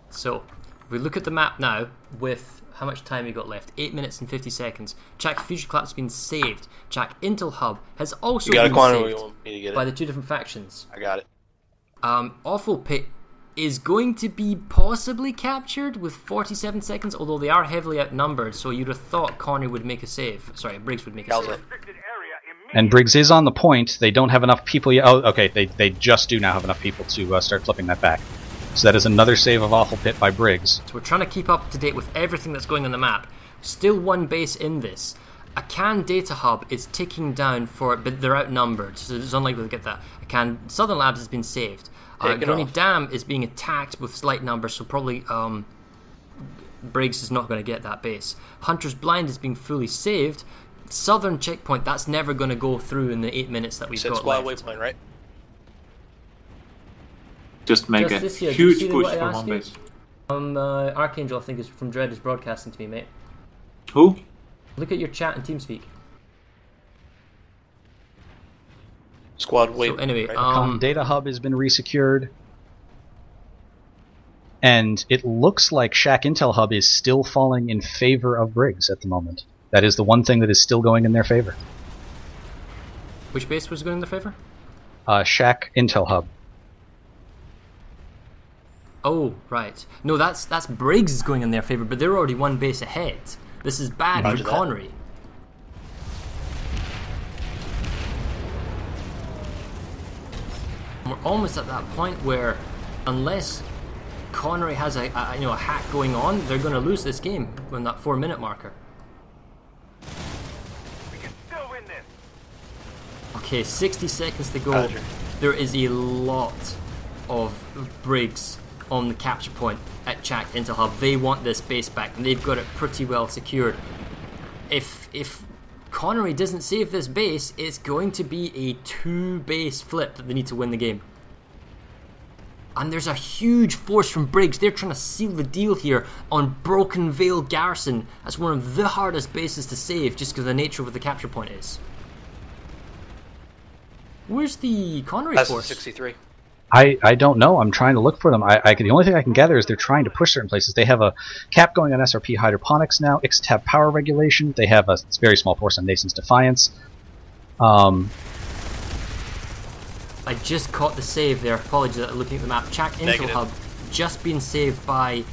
So, if we look at the map now with how much time we got left, 8 minutes and 50 seconds. Chak Fusion Clap has been saved. Chak Intel Hub has also been saved by the 2 different factions. I got it. Awful Pit is going to be possibly captured with 47 seconds, although they are heavily outnumbered, so you'd have thought Connery would make a save. Sorry, Briggs would make a save. And Briggs is on the point. They don't have enough people yet. Oh, okay, they just do now have enough people to start flipping that back. So that is another save of Awful Pit by Briggs. So we're trying to keep up to date with everything that's going on the map. Still 1 base in this. Akan Data Hub is ticking down but they're outnumbered, so it's unlikely to get that. Akan Southern Labs has been saved. Gurney Dam is being attacked with slight numbers, so probably Briggs is not going to get that base. Hunter's Blind is being fully saved. Southern Checkpoint, that's never going to go through in the 8 minutes that we've got left. Waypoint, right? Just make a huge push for 1 base. Archangel, I think, is from Dread, is broadcasting to me, mate. Who? Look at your chat and TeamSpeak. Squad, wait. So anyway, right? Data hub has been resecured. And it looks like Shack Intel Hub is still falling in favor of Briggs at the moment. That is the one thing that is still going in their favor. which base was going in their favor? Shack Intel Hub. Oh, right. No, that's Briggs is going in their favor, but they're already one base ahead. This is bad Roger for that. Connery. We're almost at that point where, unless Connery has a hack going on, they're going to lose this game on that 4-minute marker. We can still win this. Okay, 60 seconds to go. Roger. There is a lot of Briggs on the capture point at Shack Intel Hub. They want this base back, and they've got it pretty well secured. If Connery doesn't save this base, it's going to be a 2-base flip that they need to win the game. And there's a huge force from Briggs. They're trying to seal the deal here on Broken Vale Garrison. That's one of the hardest bases to save, just because of the nature of what the capture point is. Where's the Connery That's force? 63. I don't know. I'm trying to look for them. The only thing I can gather is they're trying to push certain places. They have a cap going on SRP hydroponics now, X-Tab power regulation. They have a very small force on Nason's Defiance. I just caught the save there. Apologies that looking at the map. Shack Intel Negative. Hub just been saved by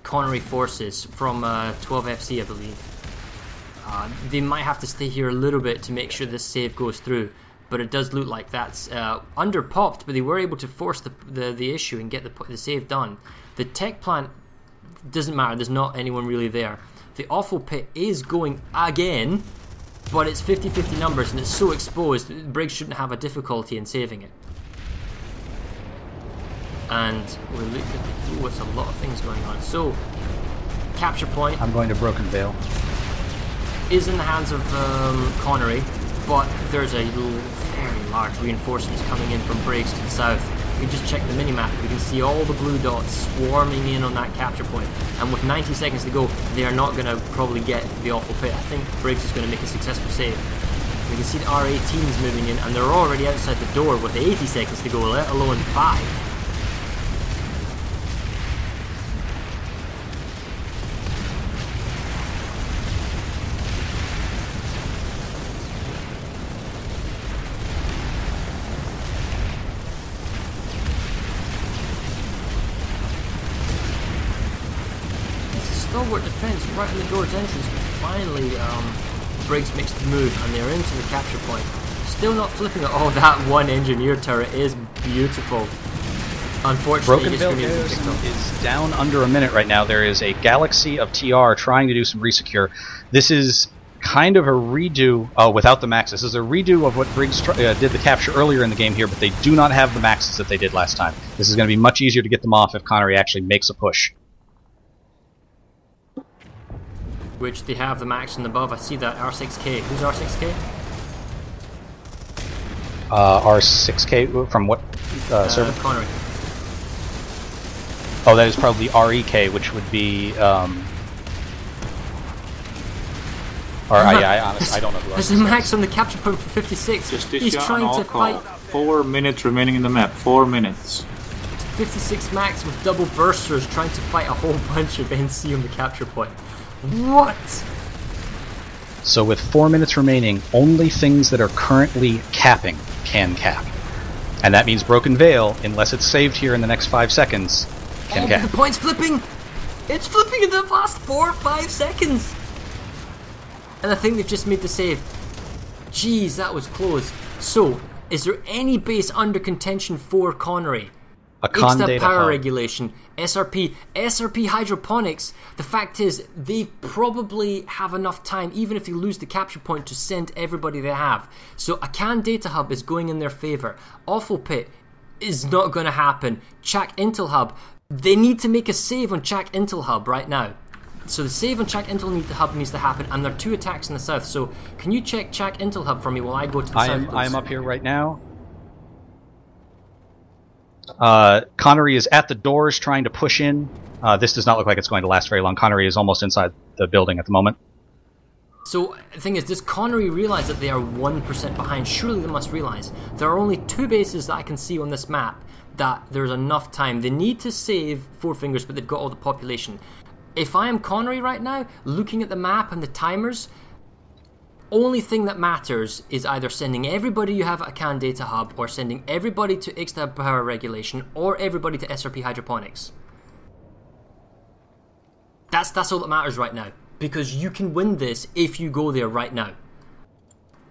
Connery forces from 12FC, I believe. They might have to stay here a little bit to make sure this save goes through. But it does look like that's under popped, but they were able to force the issue and get the save done. The tech plant doesn't matter, there's not anyone really there. The awful pit is going again, but it's 50-50 numbers and it's so exposed, Briggs shouldn't have a difficulty in saving it. And we're looking at it's a lot of things going on. So, capture point I'm going to Broken Vale. is in the hands of Connery, but there's a very large reinforcements coming in from Briggs to the south. We just check the minimap, we can see all the blue dots swarming in on that capture point. And with 90 seconds to go, they are not going to probably get the awful pit. I think Briggs is going to make a successful save. We can see the R18s moving in, and they're already outside the door with 80 seconds to go, let alone 5. Stalwart defense right in the door's entrance, but finally Briggs makes the move and they're into the capture point. Still not flipping it. Oh, that one engineer turret is beautiful. Unfortunately, Broken Vale Garrison is down under a minute right now. There is a galaxy of TR trying to do some resecure. This is kind of a redo without the maxes. This is a redo of what Briggs did the capture earlier in the game here, but they do not have the maxes that they did last time. This is going to be much easier to get them off if Connery actually makes a push. Which they have the max and above. I see that R6K. Who's R6K? R6K from what server? Connery. Oh, that is probably REK, which would be I honestly I don't know who There's a R6K max is. on the capture point for 56. Just He's shot trying on all to call. fight 4 minutes remaining in the map. 4 minutes. 56 max with double bursters, trying to fight a whole bunch of NC on the capture point. What? So with 4 minutes remaining, only things that are currently capping can cap. And that means Broken Vale, unless it's saved here in the next 5 seconds, can Oh, cap. the point's flipping! It's flipping in the last 4 or 5 seconds! And I think they've just made the save. Jeez, that was close. So, is there any base under contention for Connery? A con X-Tab data power hub. regulation, SRP hydroponics. The fact is, they probably have enough time, even if they lose the capture point, to send everybody they have. So a can data hub is going in their favor. Awful pit is not going to happen. Shack Intel Hub, they need to make a save on Shack Intel Hub right now. So the save on Shack Intel Hub needs to happen, and there are 2 attacks in the south. So can you check Shack Intel Hub for me while I go to the south? I am up here right now. Connery is at the doors trying to push in. This does not look like it's going to last very long. Connery is almost inside the building at the moment. So the thing is, does Connery realise that they are 1% behind? Surely they must realise. There are only 2 bases that I can see on this map that there's enough time. They need to save Four Fingers, but they've got all the population. If I am Connery right now, looking at the map and the timers, only thing that matters is either sending everybody you have at a CAN data hub, or sending everybody to Ixtab power regulation, or everybody to SRP hydroponics. That's all that matters right now, because you can win this if you go there right now.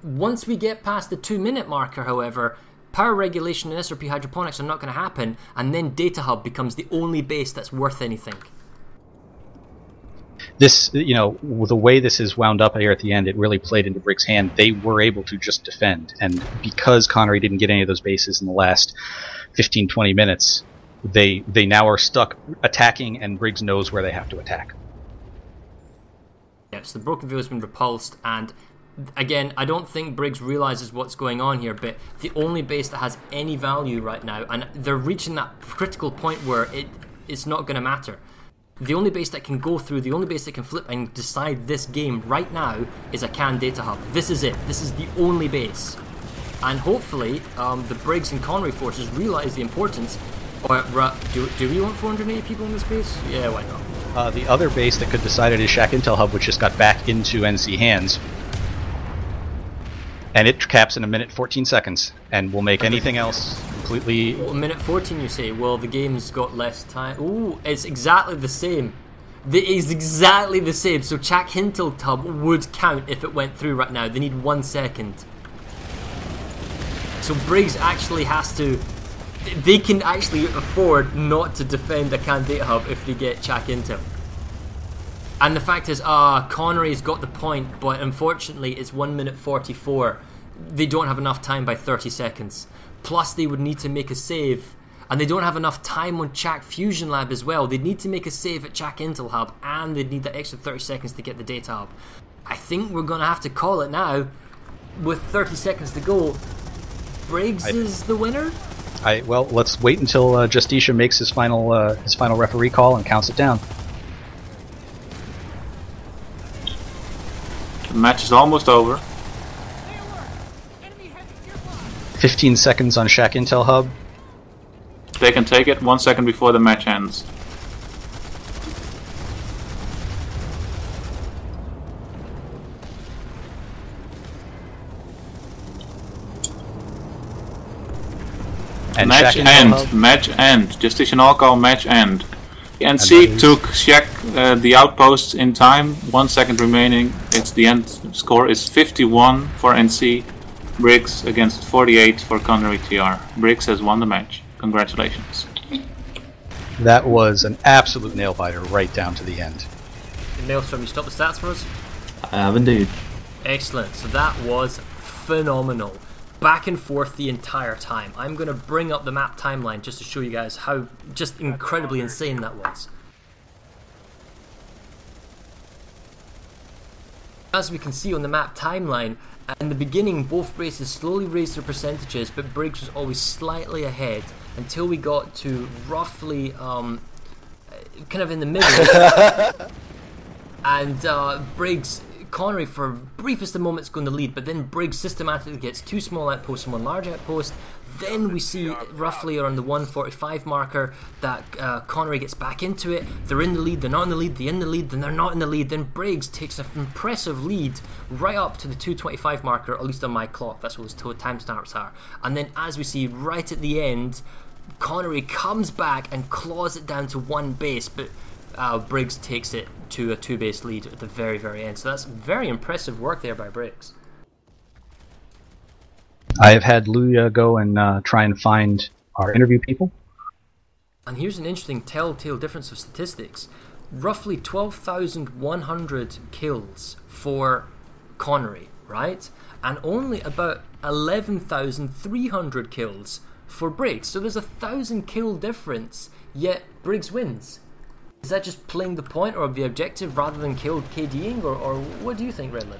Once we get past the 2-minute marker, however, power regulation and SRP hydroponics are not going to happen, and then data hub becomes the only base that's worth anything. This, you know, the way this is wound up here at the end, it really played into Briggs' hand. They were able to just defend, and because Connery didn't get any of those bases in the last 15-20 minutes, they now are stuck attacking, and Briggs knows where they have to attack. Yes, the Broken Veil has been repulsed, and again, I don't think Briggs realises what's going on here, but the only base that has any value right now, and they're reaching that critical point where it's not going to matter. The only base that can go through, the only base that can flip and decide this game right now is a CAN data hub. This is it. This is the only base. And hopefully, the Briggs and Connery forces realise the importance. Do we want 480 people in this base? Yeah, why not? The other base that could decide it is Shack Intel Hub, which just got back into NC hands. And it caps in 1:14 seconds, and will make anything else completely... Well, 1:14 you say? Well, the game's got less time. Ooh, it's exactly the same. It is exactly the same. So Shack Intel Hub would count if it went through right now. They need 1 second. So Briggs actually has to... They can actually afford not to defend a CAN data hub if they get Shack Intel. And the fact is, Connery's got the point, but unfortunately it's 1:44. They don't have enough time by 30 seconds. Plus they would need to make a save, and they don't have enough time on Shack Fusion Lab as well. They'd need to make a save at Shack Intel Hub, and they'd need that extra 30 seconds to get the data hub. I think we're going to have to call it now. With 30 seconds to go, Briggs is the winner? Well, let's wait until Justicia makes his final referee call and counts it down. The match is almost over. 15 seconds on Shack Intel Hub. They can take it 1 second before the match ends. And match Shack Intel end. Hub. Match end. Justician all call match end. The NC took Shack the outposts in time. 1 second remaining. It's the end score is 51 for NC. Briggs against 48 for Connery TR. Briggs has won the match. Congratulations. That was an absolute nail biter right down to the end. Maelstrom, you stop the stats for us? I have indeed. Excellent. So that was phenomenal. Back and forth the entire time. I'm going to bring up the map timeline just to show you guys how just incredibly insane that was. As we can see on the map timeline, in the beginning both races slowly raised their percentages, but Briggs was always slightly ahead until we got to roughly kind of in the middle. And Briggs, Connery for briefest of moments going to lead, but then Briggs systematically gets 2 small outposts and 1 large outpost. Then we see roughly around the 1:45 marker that Connery gets back into it. They're in the lead, they're not in the lead, they're in the lead, then they're not in the lead. Then Briggs takes an impressive lead right up to the 2:25 marker, at least on my clock. That's what his timestamps are. And then as we see right at the end, Connery comes back and claws it down to 1 base, but Briggs takes it to a 2 base lead at the very, very end. So that's very impressive work there by Briggs. I have had Luya go and try and find our interview people. And here's an interesting telltale difference of statistics. Roughly 12,100 kills for Connery, right? And only about 11,300 kills for Briggs. So there's a 1,000 kill difference, yet Briggs wins. Is that just playing the point or the objective rather than killed KDing, or what do you think, Redland?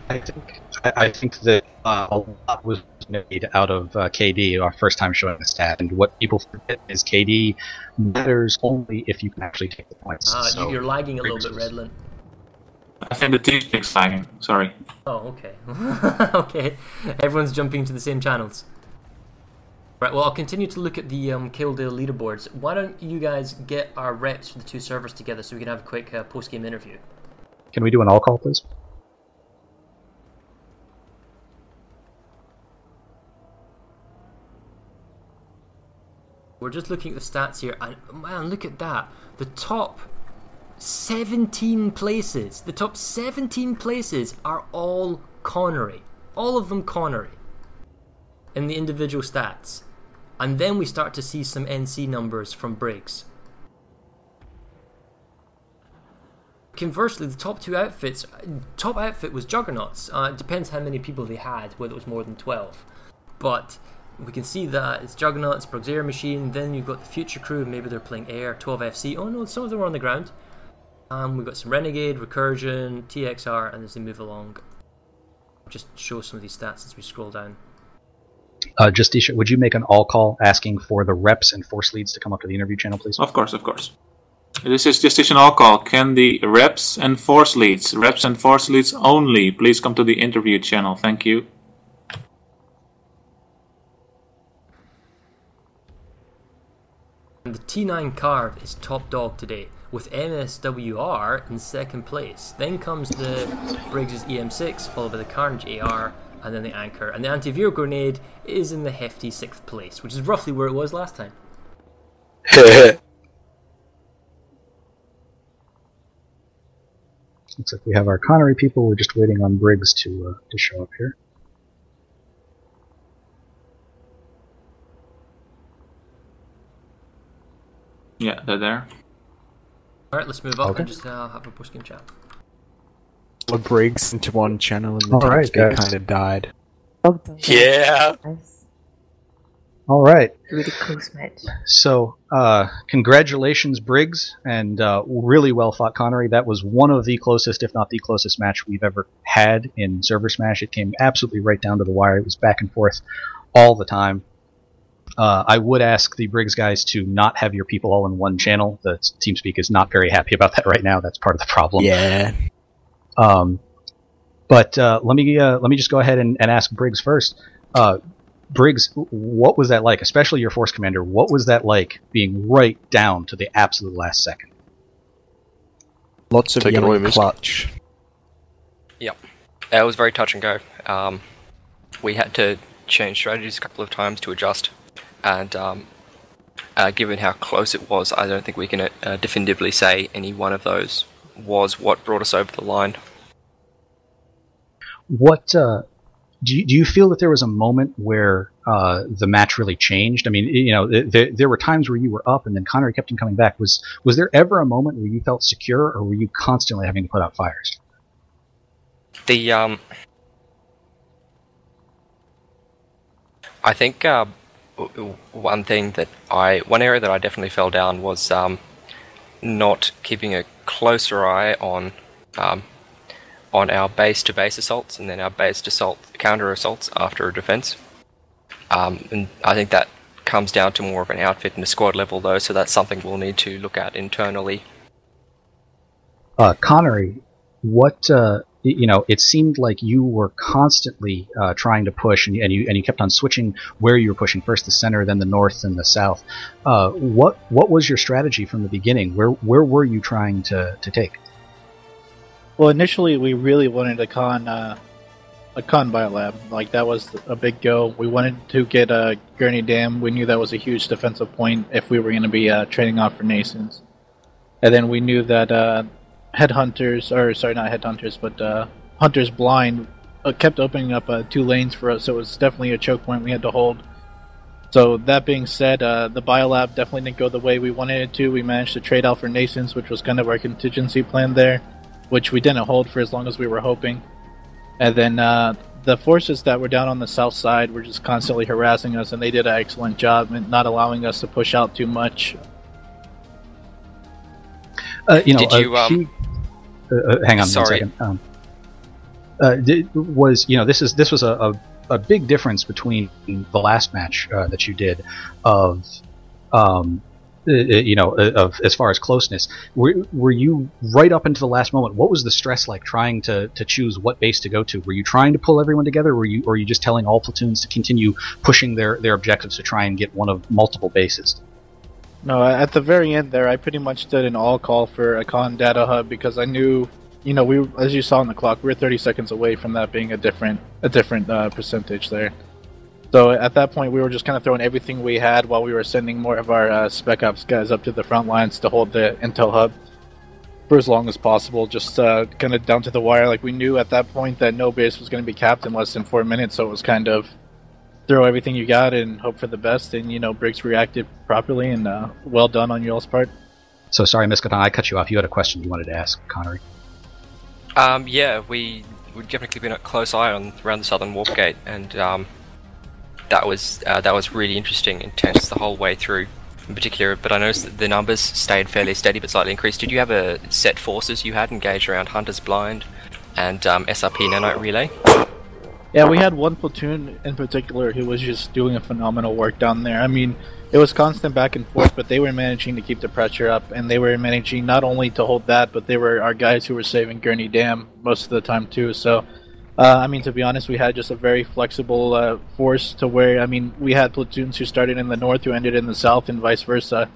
I think that a lot was made out of KD, our first time showing the stat, and what people forget is KD matters only if you can actually take the points. So you're lagging a little bit, Redland. I think the TeamSpeak's lagging. Sorry. Oh, okay. Okay. Everyone's jumping to the same channels. Right, well, I'll continue to look at the Killdale leaderboards. Why don't you guys get our reps for the two servers together so we can have a quick post-game interview? Can we do an all call, please? We're just looking at the stats here, and man, look at that. The top 17 places, are all Connery. All of them Connery in the individual stats. And then we start to see some NC numbers from Briggs. Conversely, the top two outfits, top outfit was Juggernauts. It depends how many people they had, whether it was more than 12. But we can see that it's Juggernauts, Briggs Air Machine, then you've got the Future Crew, maybe they're playing Air, 12FC. Oh no, some of them were on the ground. We've got some Renegade, Recursion, TXR, and as they move along, just show some of these stats as we scroll down. Justisha, would you make an all call asking for the reps and force leads to come up to the interview channel, please? Of course. This is Justition all call. Can the reps and force leads only, please come to the interview channel? Thank you. And the T9 Carve is top dog today, with MSWR in second place. Then comes the Briggs' EM6, followed by the Carnage AR, and then the Anchor. And the Anti-Veer Grenade is in the hefty 6th place, which is roughly where it was last time. Looks like we have our Connery people. We're just waiting on Briggs to show up here. Yeah, they're there. Alright, let's move up Okay. and just have a post-game chat. A Briggs into one channel and the All right, TeamSpeak guys. kind of died. Yeah. Nice. All right. Really close match. So, congratulations, Briggs, and really well fought, Connery. That was one of the closest, if not the closest match we've ever had in ServerSmash. It came absolutely right down to the wire. It was back and forth all the time. I would ask the Briggs guys to not have your people all in one channel. The TeamSpeak is not very happy about that right now. That's part of the problem. Yeah. But let me just go ahead and ask Briggs first. Briggs, what was that like? Especially your Force Commander. What was that like, being right down to the absolute last second? Lots of Take it away, yelling miss. clutch. Yep. It was very touch and go. We had to change strategies a couple of times to adjust, and given how close it was, I don't think we can definitively say any one of those was what brought us over the line. What do you feel that there was a moment where the match really changed? I mean, you know, there were times where you were up and then Connery kept on coming back. Was there ever a moment where you felt secure, or were you constantly having to put out fires? The I think one area that I definitely fell down was not keeping a closer eye on our base-to-base assaults and then our base-to counter-assaults after a defense. And I think that comes down to more of an outfit and a squad level, though, so that's something we'll need to look at internally. Connery, what you know, it seemed like you were constantly trying to push, and you kept on switching where you were pushing, first the center, then the north, and the south. What was your strategy from the beginning? Where were you trying to take? Well, initially we really wanted a con biolab. Like, that was a big go. We wanted to get a Gurney Dam. We knew that was a huge defensive point if we were going to be trading off for Nasons. And then we knew that Headhunters, or sorry, not Headhunters, but Hunter's Blind kept opening up 2 lanes for us, so it was definitely a choke point we had to hold. So that being said, the biolab definitely didn't go the way we wanted it to. We managed to trade out for Nasons, which was kind of our contingency plan there, which we didn't hold for as long as we were hoping. And then the forces that were down on the south side were just constantly harassing us, and they did an excellent job in not allowing us to push out too much. You know, Did you, hang on sorry. 1 second. This was a big difference between the last match that you did of of as far as closeness. Were you right up until the last moment? What was the stress like trying to choose what base to go to? Were you trying to pull everyone together, or were you just telling all platoons to continue pushing their objectives to try and get one of multiple bases? No, at the very end there, I pretty much did an all call for a con data hub because I knew, we, as you saw on the clock, we were 30 seconds away from that being a different percentage there. So at that point, we were just kind of throwing everything we had while we were sending more of our Spec Ops guys up to the front lines to hold the intel hub for as long as possible, just kind of down to the wire. Like, we knew at that point that no base was going to be capped in less than 4 minutes, so it was kind of throw everything you got and hope for the best, and Briggs reacted properly, and well done on y'all's part. So sorry, Miskatan, I cut you off. You had a question you wanted to ask, Connery. Yeah, we're definitely keeping a close eye around the southern warp gate, and that was really interesting, intense the whole way through in particular, but I noticed that the numbers stayed fairly steady but slightly increased. Did you have a set forces you had engaged around Hunter's Blind and SRP Nanite Relay? Yeah, we had one platoon in particular who was just doing a phenomenal work down there. I mean, it was constant back and forth, but they were managing to keep the pressure up, and they were managing not only to hold that, but they were our guys who were saving Gurney Dam most of the time too. So, to be honest, we had just a very flexible force to where, we had platoons who started in the north who ended in the south and vice versa.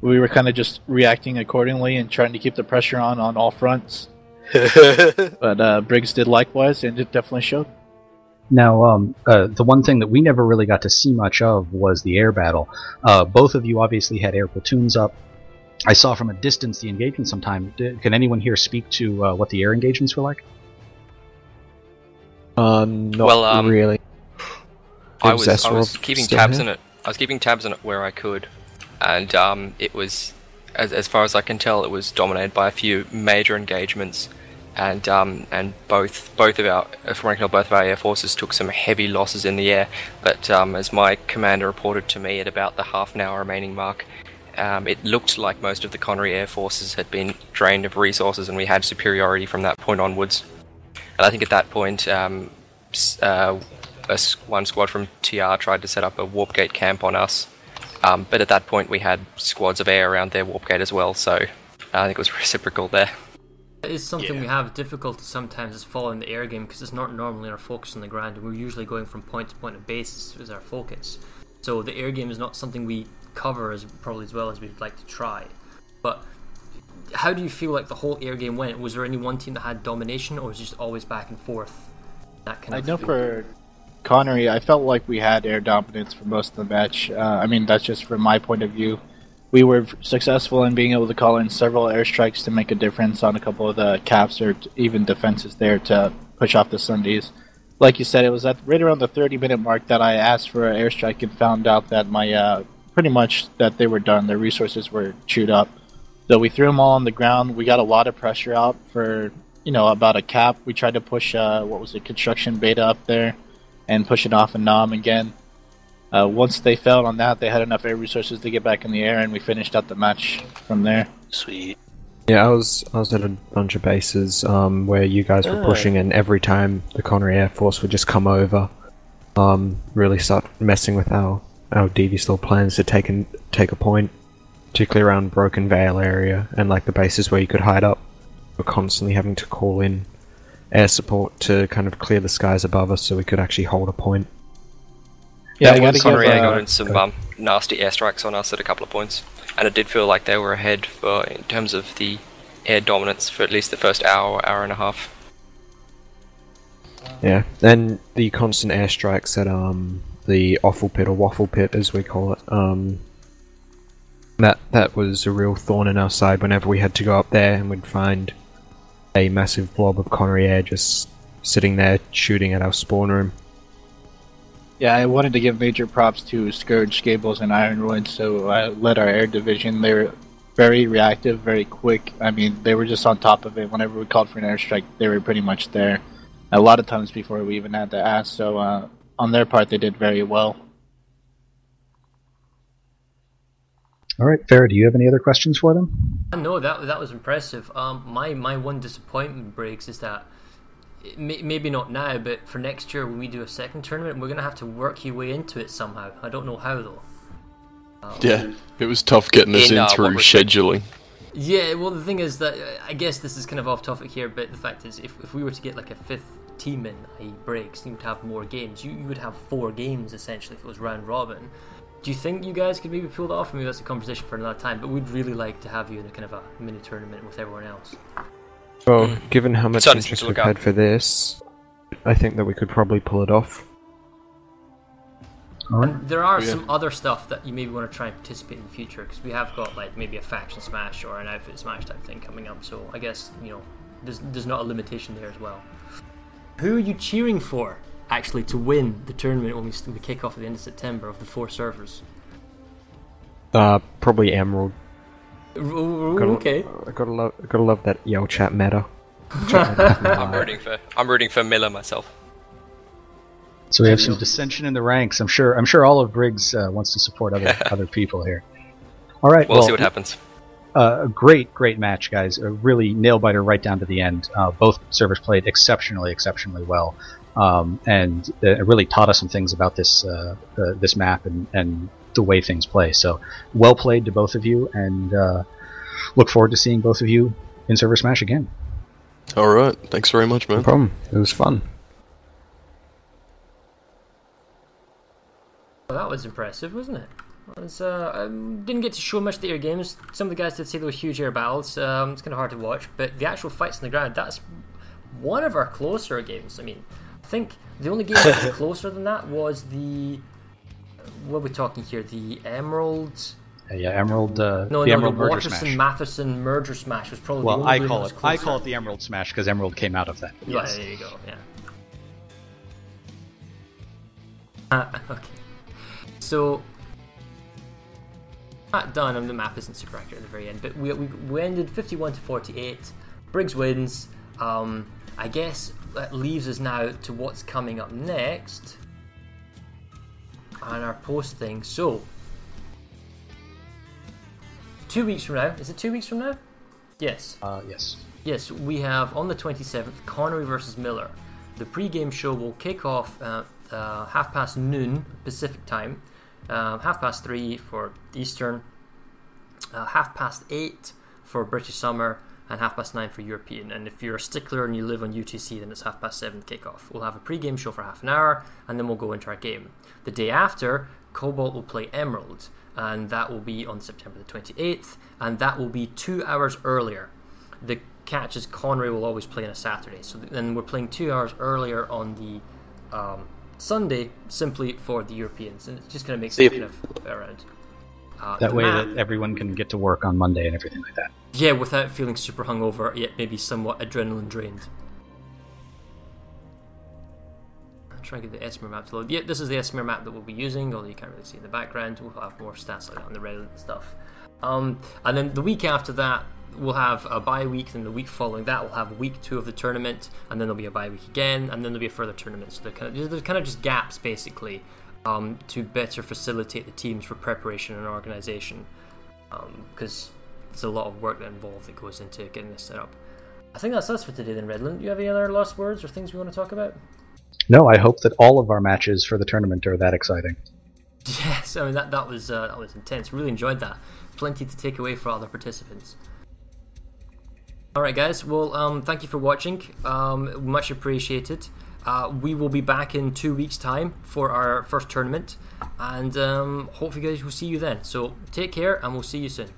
We were kind of just reacting accordingly and trying to keep the pressure on all fronts. But Briggs did likewise, and it definitely showed. Now, the one thing that we never really got to see much of was the air battle. Both of you obviously had air platoons up. I saw from a distance the engagement sometime. Can anyone here speak to what the air engagements were like? Not really. I was keeping tabs on it. I was keeping tabs on it where I could, and it was, as far as I can tell, it was dominated by a few major engagements. And both of our air forces took some heavy losses in the air. But as my commander reported to me at about the half an hour remaining mark, it looked like most of the Connery air forces had been drained of resources, and we had superiority from that point onwards. And I think at that point, one squad from TR tried to set up a warp gate camp on us. But at that point, we had squads of air around their warp gate as well. So I think it was reciprocal there. It is something we have difficulty sometimes is following the air game because it's not normally our focus on the ground, and we're usually going from point to point of base as our focus. So the air game is not something we cover as well as we'd like to try. But how do you feel like the whole air game went? Was there any one team that had domination, or was it just always back and forth? I know for Connery, I felt like we had air dominance for most of the match. That's just from my point of view. We were successful in being able to call in several airstrikes to make a difference on a couple of the caps or even defenses there to push off the Sundays. Like you said, it was at right around the 30-minute mark that I asked for an airstrike and found out that my pretty much that they were done. Their resources were chewed up. So we threw them all on the ground. We got a lot of pressure out for about a cap. We tried to push construction beta up there and push it off and Nam again. Once they failed on that, they had enough air resources to get back in the air, and we finished out the match from there. Sweet. Yeah, I was at a bunch of bases where you guys were pushing, and every time the Connery Air Force would just come over, really start messing with our devious little plans to take a point, particularly around Broken Vale area and like the bases where you could hide up. We're constantly having to call in air support to kind of clear the skies above us so we could actually hold a point. Yeah, Connery got in some nasty airstrikes on us at a couple of points, and it did feel like they were ahead in terms of the air dominance for at least the first hour and a half. Yeah, and the constant airstrikes at the offal pit or waffle pit as we call it, that was a real thorn in our side whenever we had to go up there and we'd find a massive blob of Connery air just sitting there shooting at our spawn room. Yeah, I wanted to give major props to Scourge, Gables, and Ironwood, so I led our air division. They were very reactive, very quick. They were just on top of it. Whenever we called for an airstrike, they were pretty much there. A lot of times before we even had to ask, so on their part, they did very well. All right, Farrah, do you have any other questions for them? No, that was impressive. My one disappointment, Briggs, is that maybe not now, but for next year when we do a second tournament, we're going to have to work your way into it somehow. I don't know how though. Yeah, it was tough getting this in through scheduling. Yeah, well, the thing is that I guess this is kind of off topic here, but the fact is, if we were to get like a 5th team in, i.e. Briggs, you would have more games. You would have 4 games essentially if it was round robin. Do you think you guys could maybe pull that off? Maybe that's a conversation for another time, but we'd really like to have you in a kind of a mini tournament with everyone else. Well, given how much interest we've had for this, I think that we could probably pull it off. And there are some other stuff that you maybe want to try and participate in the future, because we have got like maybe a faction smash or an outfit smash type thing coming up, so I guess, you know, there's not a limitation there as well. Who are you cheering for, actually, to win the tournament when we kick off at the end of September of the 4 servers? Probably Emerald. Okay. I gotta love that yell chat meta. I'm rooting for Miller myself. So we have some dissension in the ranks. I'm sure all of Briggs wants to support other people here. All right, we'll see what happens. A great match, guys. A really nail biter right down to the end. Both servers played exceptionally well, and it really taught us some things about this this map and the way things play. So well played to both of you, and look forward to seeing both of you in ServerSmash again. All right, thanks very much, man. No problem. It was fun. Well, that was impressive, wasn't it? I didn't get to show much of the air games. Some of the guys did say there were huge air battles. It's kind of hard to watch, but the actual fights on the ground, that's one of our closer games. I mean, I think the only game that was closer than that was the... What are we talking here? The Emerald... Emerald. The Emerald Merger Smash. Watterson-Matheson Merger Smash was probably. Well, the only I call it the Emerald Smash because Emerald came out of that. Yes. Yeah, there you go. Yeah. Okay. So that done, and the map isn't super accurate at the very end, but we ended 51-48. Briggs wins. I guess that leaves us now to what's coming up next on our post thing. So 2 weeks from now, is it 2 weeks from now? Yes. Yes. Yes, we have on the 27th Connery versus Miller. The pre-game show will kick off 12:30 Pacific time, 3:30 for Eastern, 8:30 for British Summer, and 9:30 for European. And if you're a stickler and you live on UTC, then it's 7:30 kickoff. We'll have a pre-game show for half an hour, and then we'll go into our game. The day after, Cobalt will play Emerald, and that will be on September the 28th, and that will be 2 hours earlier. The catch is Connery will always play on a Saturday, so then we're playing 2 hours earlier on the Sunday, simply for the Europeans, and it's just going to make it kind of around. That way that everyone can get to work on Monday and everything like that. Yeah, without feeling super hungover, yet maybe somewhat adrenaline drained. I'll try and get the Esmer map to load. Yeah, this is the Esmer map that we'll be using, although you can't really see in the background. We'll have more stats like that on the Reddit stuff. And then the week after that, we'll have a bye week, and the week following that we'll have week 2 of the tournament, and then there'll be a bye week again, and then there'll be a further tournament. So there's kind of just gaps basically to better facilitate the teams for preparation and organisation, because there's a lot of work that goes into getting this set up. I think that's us for today then, Redland. Do you have any other last words or things we want to talk about? No, I hope that all of our matches for the tournament are that exciting. Yes, I mean that was intense. Really enjoyed that. Plenty to take away for other participants. Alright guys, well thank you for watching, much appreciated. We will be back in 2 weeks time for our first tournament, and hopefully guys will see you then. So take care, and we'll see you soon.